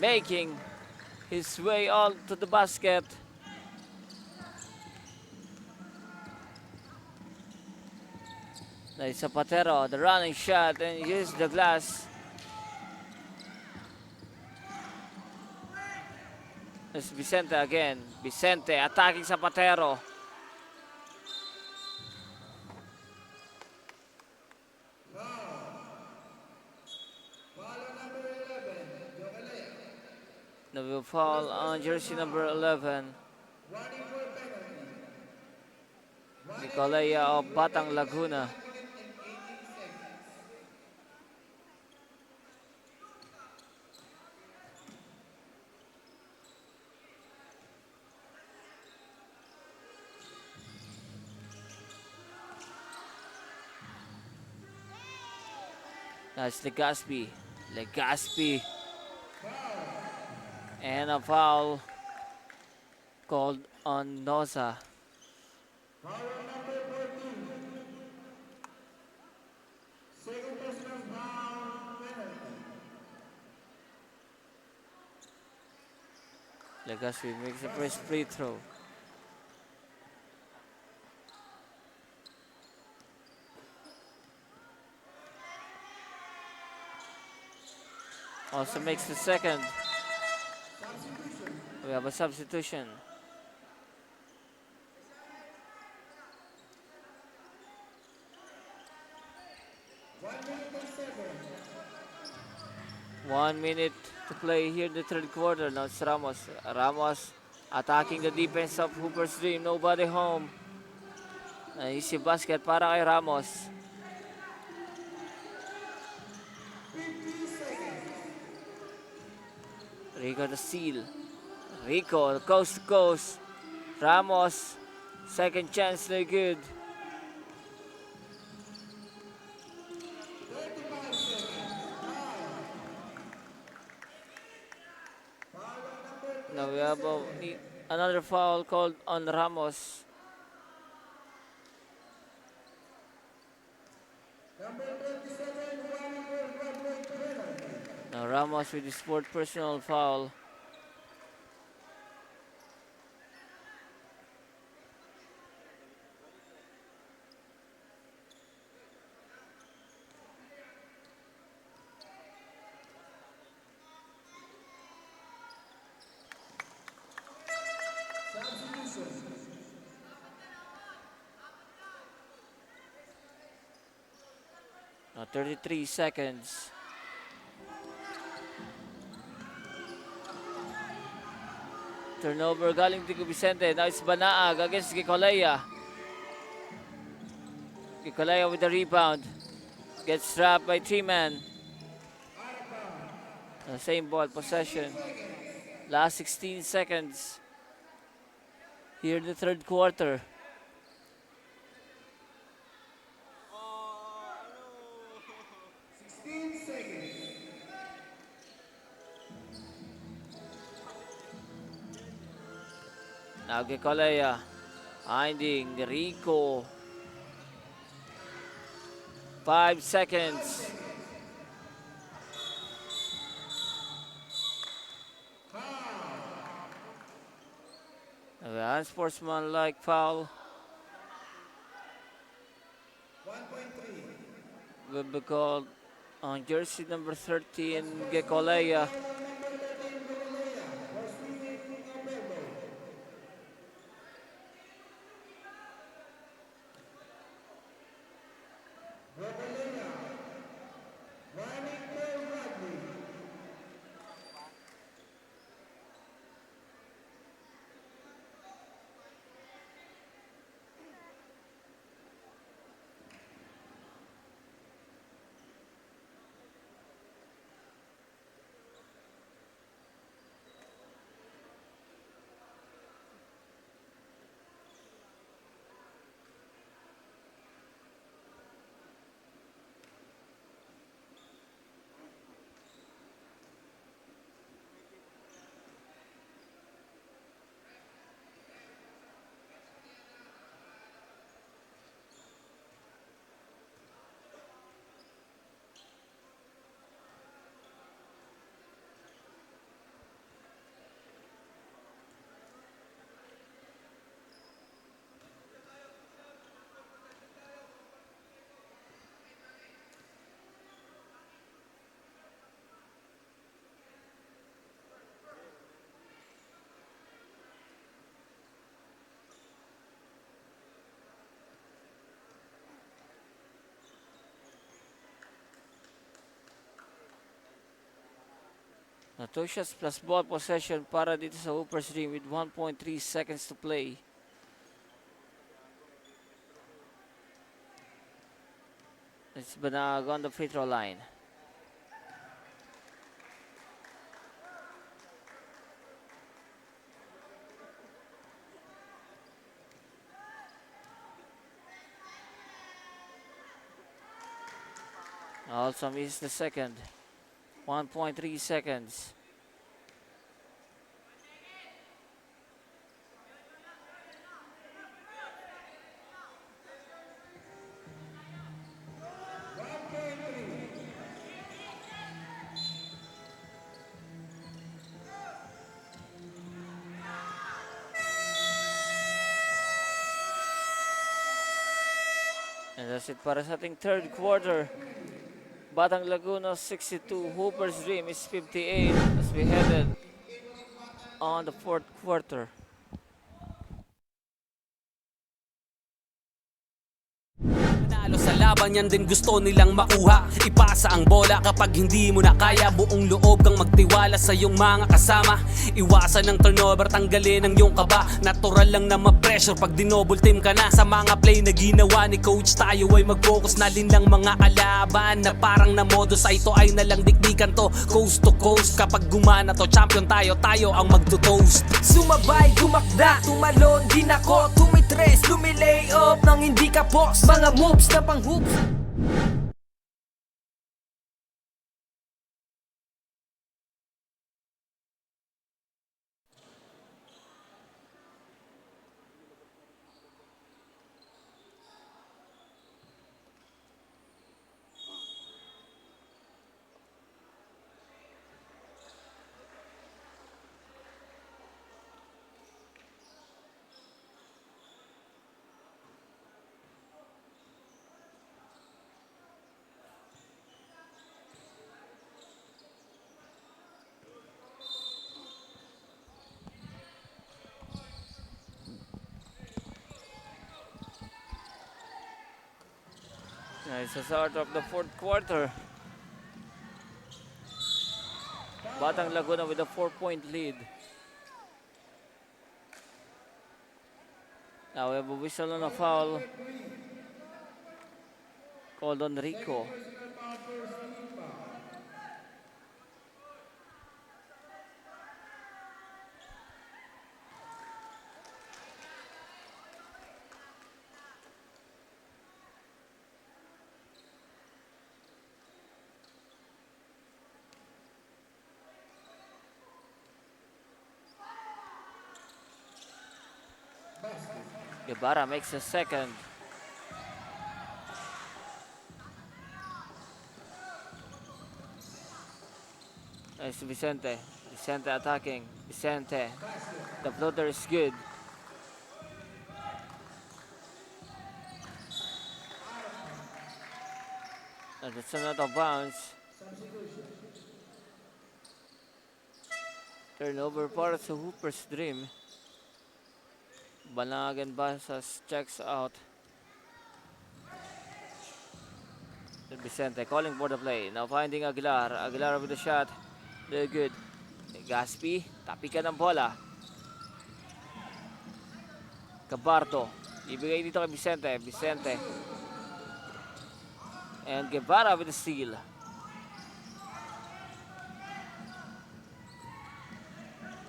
making his way all to the basket. Nice Zapatero, the running shot, and use the glass. It's Vicente again. Vicente attacking Zapatero. No foul on jersey number 11. Nicolaya of Batang Laguna. That's Legaspi. Legaspi. And a foul called on Noza. Legaspi makes the first free throw. Also makes the second. We have a substitution. One minute to play here in the third quarter. Now it's Ramos. Ramos attacking the defense of Hooper's Dream. Nobody home. Easy basket para kay Ramos. Rico the steal. Rico, coast to coast. Ramos, second chance, no good. Now we have another foul called on Ramos. Now Ramos with his fourth personal foul. Now 33 seconds. Turnover galing Tico Vicente. Now it's Banaag against Gicolea. Gicolea with the rebound. Gets trapped by three-man. The same ball possession. Last 16 seconds. Here in the third quarter. Now Gicolea finding Rico. 5 seconds. An unsportsmanlike foul. 1.3. Will be called on jersey number 13, Gicolea. Now 2 shots plus ball possession para dito sa Hoopers Dream with 1.3 seconds to play. It's Banag on the free throw line. Also misses the second. 1.3 seconds. And that's it para sa ating third quarter. Batang Laguna 62, Hoopers Dream is 58 as we headed on the fourth quarter. Nanalo Sa laban yan din gusto nilang makuha. Ipasa ang bola kapag hindi mo na kaya. Buong loob kang magtiwala sa iyong mga kasama. Iwasan ng turnover, tanggalin ang iyong kaba. Natural lang na ma-pressure pag dinouble team ka na. Sa mga play na ginawa ni coach, tayo ay mag-focus na din ng mga kalaban. Na parang na modus ay ito ay nalang dikdikan to. Coast to coast, kapag gumana to, champion tayo, tayo ang magto-toast. Sumabay, tumakda, tumalon din ako. Tumitres, lumilay up nang hindi ka boss. Mga moves na pang hoops. It's the start of the fourth quarter. Batang Laguna with a 4-point lead. Now we have a whistle on a foul called on Rico. Guevara makes a second. Nice to Vicente. Vicente attacking. Vicente. The floater is good. And it's another bounce. Turnover para sa Hooper's Dream. Banagan Basas checks out. Vicente calling for the play. Now finding Aguilar. Aguilar with the shot. Very good. Gaspi. Tapi ka ng bola. Cabardo. Ibigay dito kay Vicente. Vicente. And Guevara with the steal.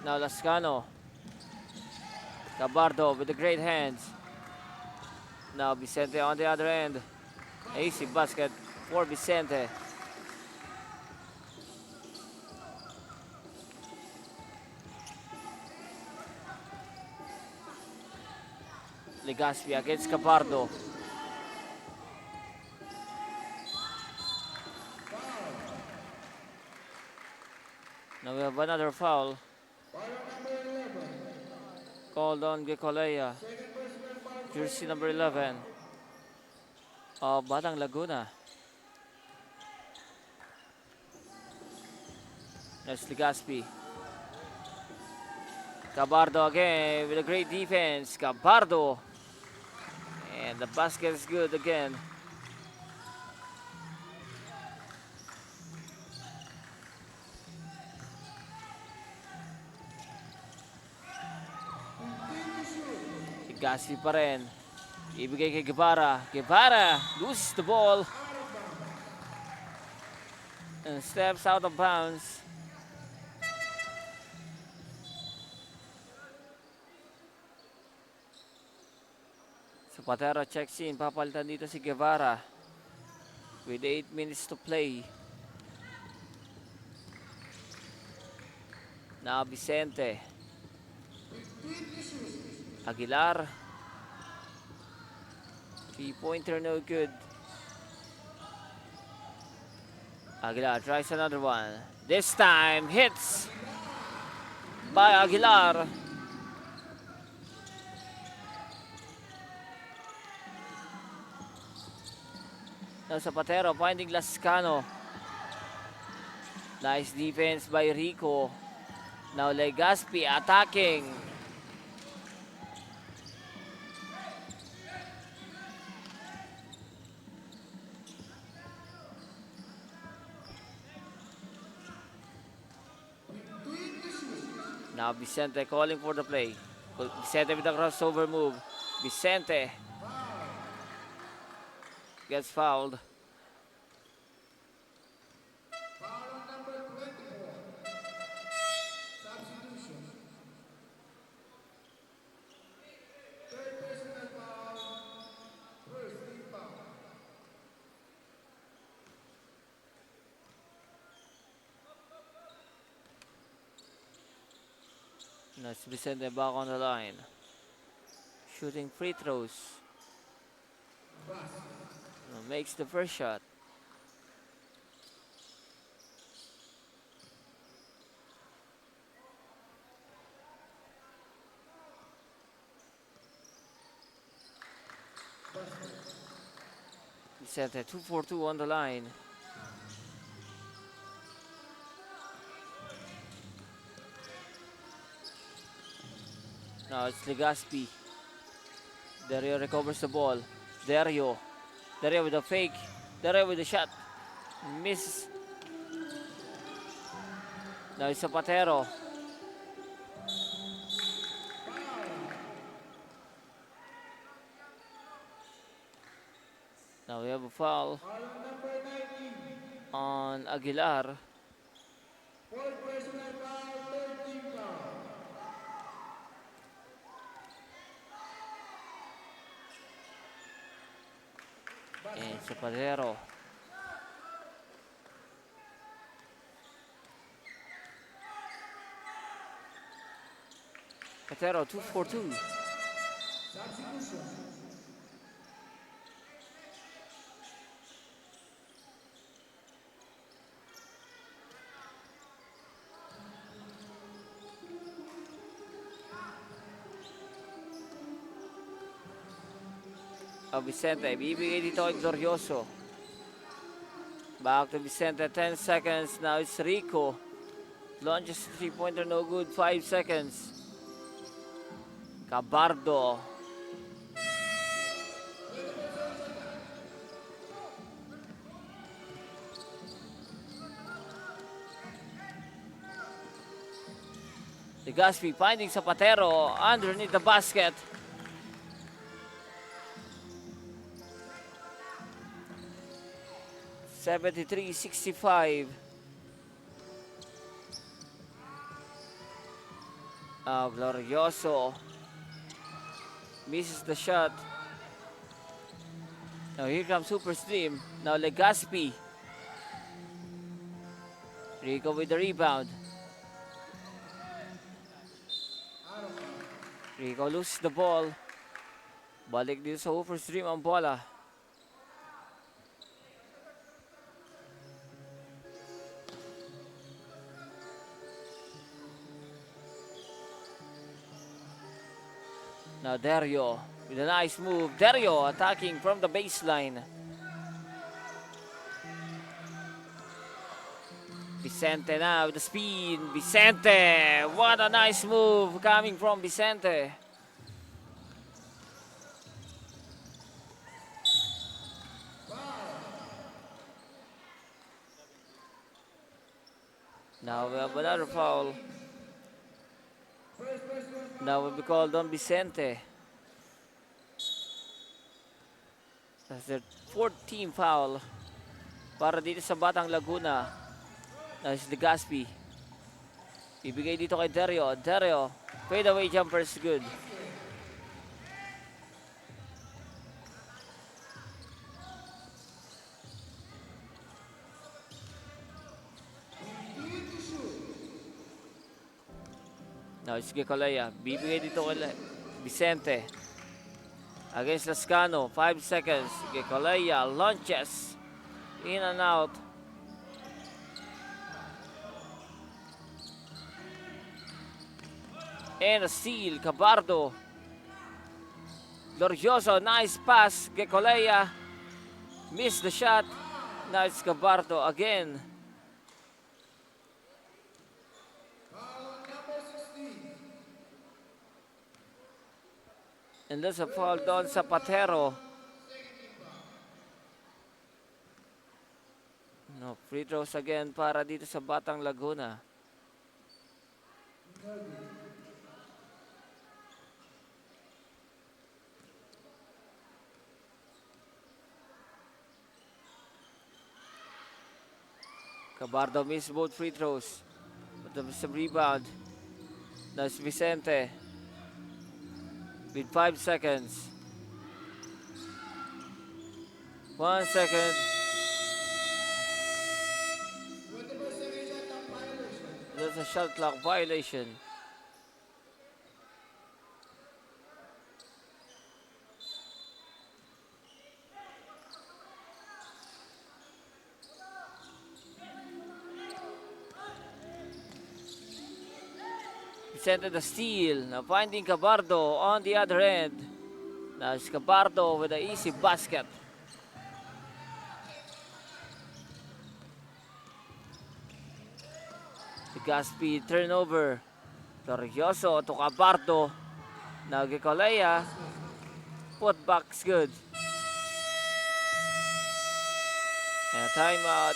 Now Lascano. Cabardo with the great hands. Now Vicente on the other end. Easy basket for Vicente. Legaspi against Cabardo. Now we have another foul. Called on Gecolea. Jersey number 11 of Batang Laguna. That's Legaspi. Cabardo again with a great defense. Cabardo. And the basket is good again. Gaspi pa rin. Ibigay kay Guevara. Guevara loses the ball. And steps out of bounds. Zapatero checks in. Papalitan dito si Guevara. With 8 minutes to play. Now Vicente. Aguilar. 3-pointer, no good. Aguilar tries another one. This time, hits by Aguilar. Now Zapatero finding Lascano. Nice defense by Rico. Now Legaspi attacking. Now Vicente calling for the play. Vicente with the crossover move. Vicente gets fouled. Foul on number 24. Substitution. Third personal foul. First team foul. That's Vicente back on the line. Shooting free throws. Makes the first shot. Vicente 2 for 2 on the line. Now it's Legaspi. Dario recovers the ball. Dario with a fake. Dario with a shot. Misses. Now it's Zapatero. Now we have a foul Foul on number 19. on Aguilar. Fourth personal foul. Third team foul. And Zapatero. Zapatero 2 for 2. Substitution. Vicente, ibibigay dito kay Glorioso. Back to Vicente, 10 seconds. Now it's Rico. Launches three-pointer, no good, 5 seconds. Cabardo. Legaspi finding Zapatero underneath the basket. $73-65. Glorioso misses the shot. Now here comes Super Stream. Now Legaspi. Rico with the rebound. Rico loses the ball. Balik dito sa Super Stream ang bola. Now Dario with a nice move. Dario attacking from the baseline. Vicente now with the speed. Vicente! What a nice move coming from Vicente. Now we have another foul. Now will be called on Vicente. That's their 4th team foul para dito sa Batang Laguna. Now it's Legaspi. Ibigay dito kay Dario. Dario, fade away jumper is good. Now it's Gecolea. Bibigay dito kay Vicente. Against Lascano. 5 seconds. Gecolea launches. In and out. And a steal. Cabardo. Glorioso. Nice pass. Gecolea. Missed the shot. Now it's Cabardo again. And there's a foul doon sa Zapatero. No, free throws again para dito sa Batang Laguna. Cabardo missed both free throws. But there's some rebound. That's Vicente. With 5 seconds. 1 second. That's a shot clock violation. Vicente the steal. Now finding Cabardo on the other end. Now it's Cabardo with an easy basket. Gaspi turnover. Torioso to Cabardo. Now Gicolea. Putback's good. And timeout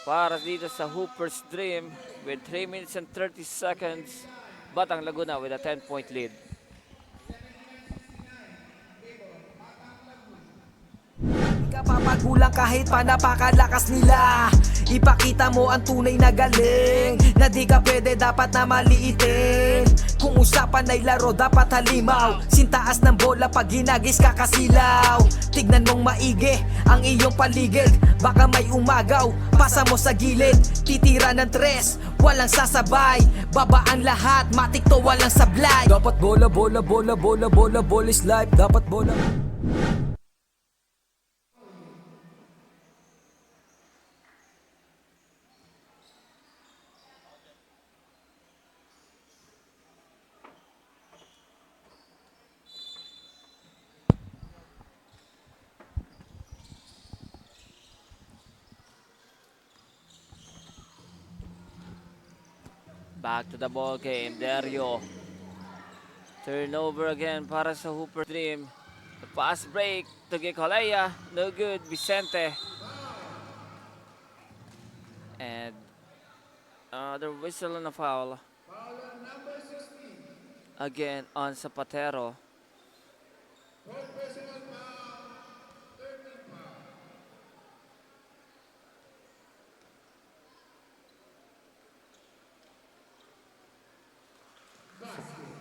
para dito sa Hooper's Dream with 3 minutes and 30 seconds. Batang Laguna with a 10-point lead. Di ka papagulang kahit pa napakalakas nila. Ipakita mo ang tunay na galing, na di ka pwede dapat na maliitin. Kung usapan ay laro dapat halimaw. Sintaas ng bola pag hinagis kakasilaw. Tignan mong maigi ang iyong paligid. Baka may umagaw, pasa mo sa gilid. Titira ng tres, walang sasabay. Babaan lahat, matik to walang sablay. Dapat bola, bola, bola, bola, bola, bola is life. Dapat bola. Back to the ball game. Dario. Turnover again para sa Hooper Dream. The pass break to Gicolea. No good. Vicente. And another whistle and a foul. Again on Zapatero.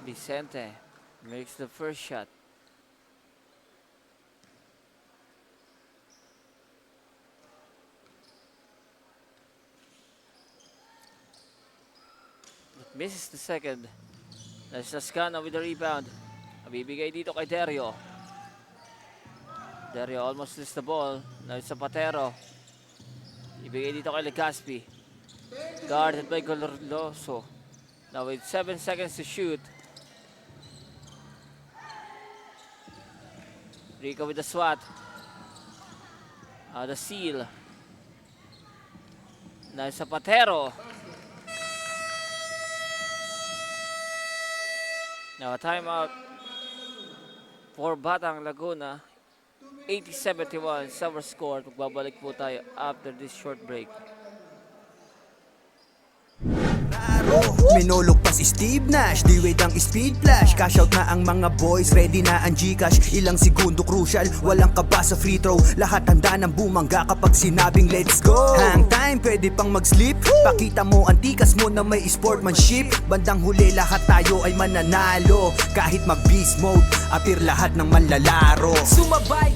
Vicente makes the first shot. But misses the second. That's Lascano with the rebound. Nabibigay dito kay Dario. Dario almost loses the ball. Now it's Zapatero. Ibigay dito kay Legaspi. Guarded by Golorloso. Now with 7 seconds to shoot. Rico with the swat. The seal. Now Zapatero. Now a timeout for Batang Laguna. 80-71 summer score. Magbabalik po tayo after this short break. Minulog pa si Steve Nash, di wait ang speed flash. Cash out na ang mga boys, ready na ang Gcash. Ilang segundo crucial, walang kaba sa free throw. Lahat handa ng bumangga kapag sinabing let's go. Hang time, pwede pang mag-sleep. Pakita mo ang tikas mo na may sportsmanship. Bandang huli lahat tayo ay mananalo. Kahit mag-beast mode, appear lahat ng manlalaro. Sumabay.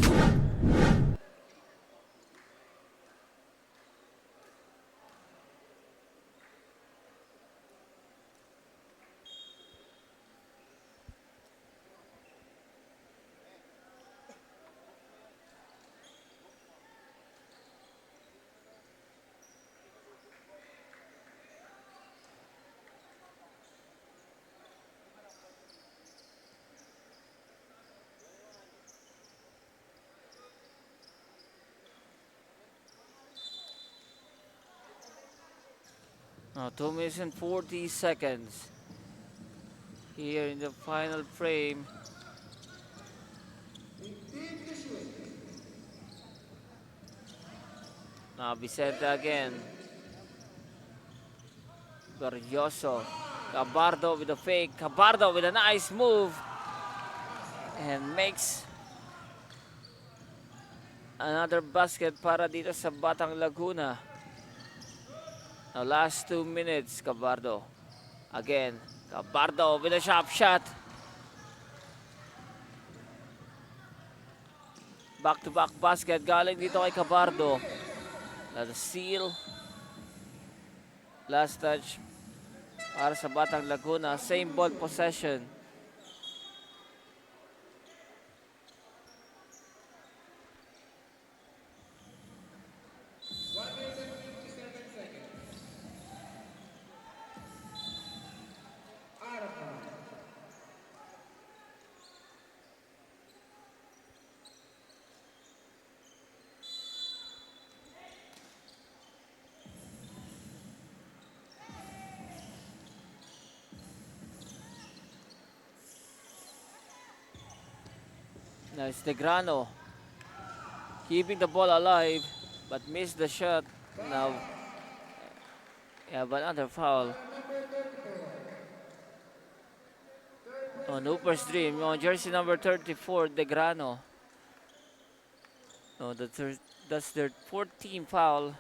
Now 2 minutes and 40 seconds here in the final frame. Now Vicente again. Glorioso. Cabardo with a fake. Cabardo with a nice move. And makes another basket para dito sa Batang Laguna. Now last 2 minutes, Cabardo. Again, Cabardo with a sharp shot. Back-to-back basket galing dito kay Cabardo. Another steal. Last touch para sa Batang Laguna. Same ball possession. Now it's Negrano keeping the ball alive but missed the shot. Now we have another foul on Hooper's Dream on jersey number 34, Negrano. No, that's their 14th foul.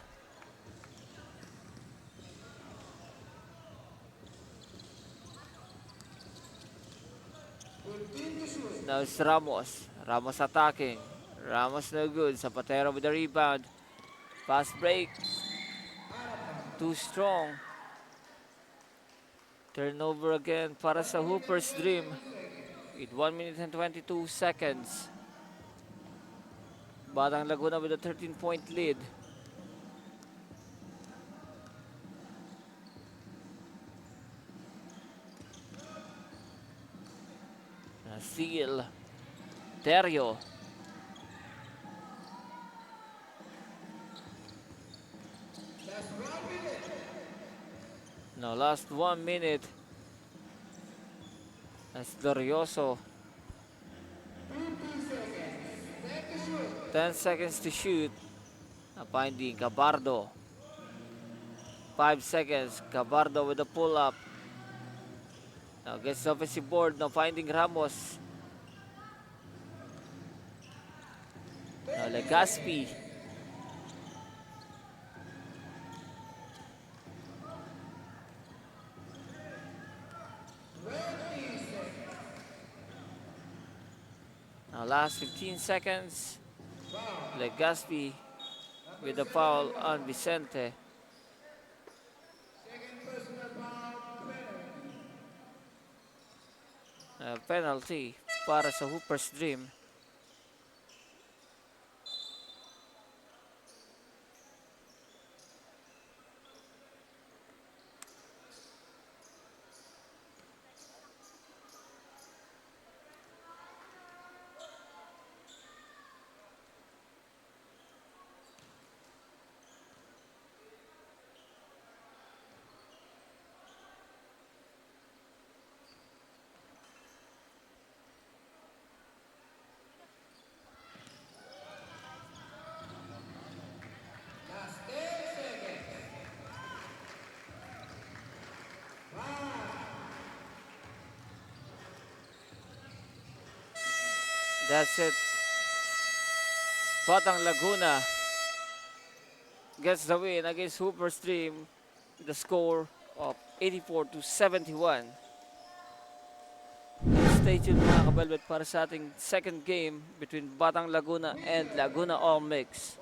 Now it's Ramos. Ramos attacking. Ramos no good. Zapatero with the rebound. Fast break. Too strong. Turnover again para sa Hooper's Dream. With 1 minute and 22 seconds. Batang Laguna with a 13-point lead. Steal. Terrio. Now last 1 minute. That's Dorioso. 10 seconds to shoot. Finding Cabardo. 5 seconds. Cabardo with a pull-up. Now gets the offensive board. Now finding Ramos. Now Legaspi. Now last 15 seconds. Legaspi with a foul on Vicente. Penalty para sa Hooper's Dream. That's it. Batang Laguna gets the win against Hooper's Dream with a score of 84-71. Stay tuned mga kabalbet para sa ating second game between Batang Laguna and Laguna All Mix.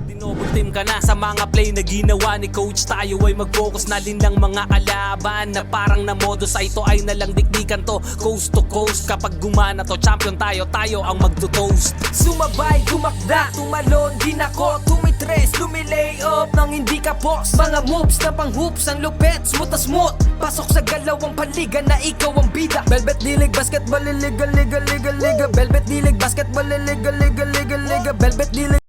Dinoble team ka na sa mga play na ginawa ni coach. Tayo ay mag-focus na din ng mga kalaban na parang na modus. Ito ay nalang dikdikan to coast to coast. Kapag gumana to champion tayo, tayo ang magto-toast. Sumabay, tumakda, tumalon, din ako tumitres, lumilay up nang hindi ka post. Mga moves na pang hoops, ang lupet, smooth na smooth. Pasok sa galawang paligan na ikaw ang bida. Velvet Dilig Basketball, liga, liga, liga, liga. Velvet Dilig Basketball, liga, liga, liga, liga. Velvet Dilig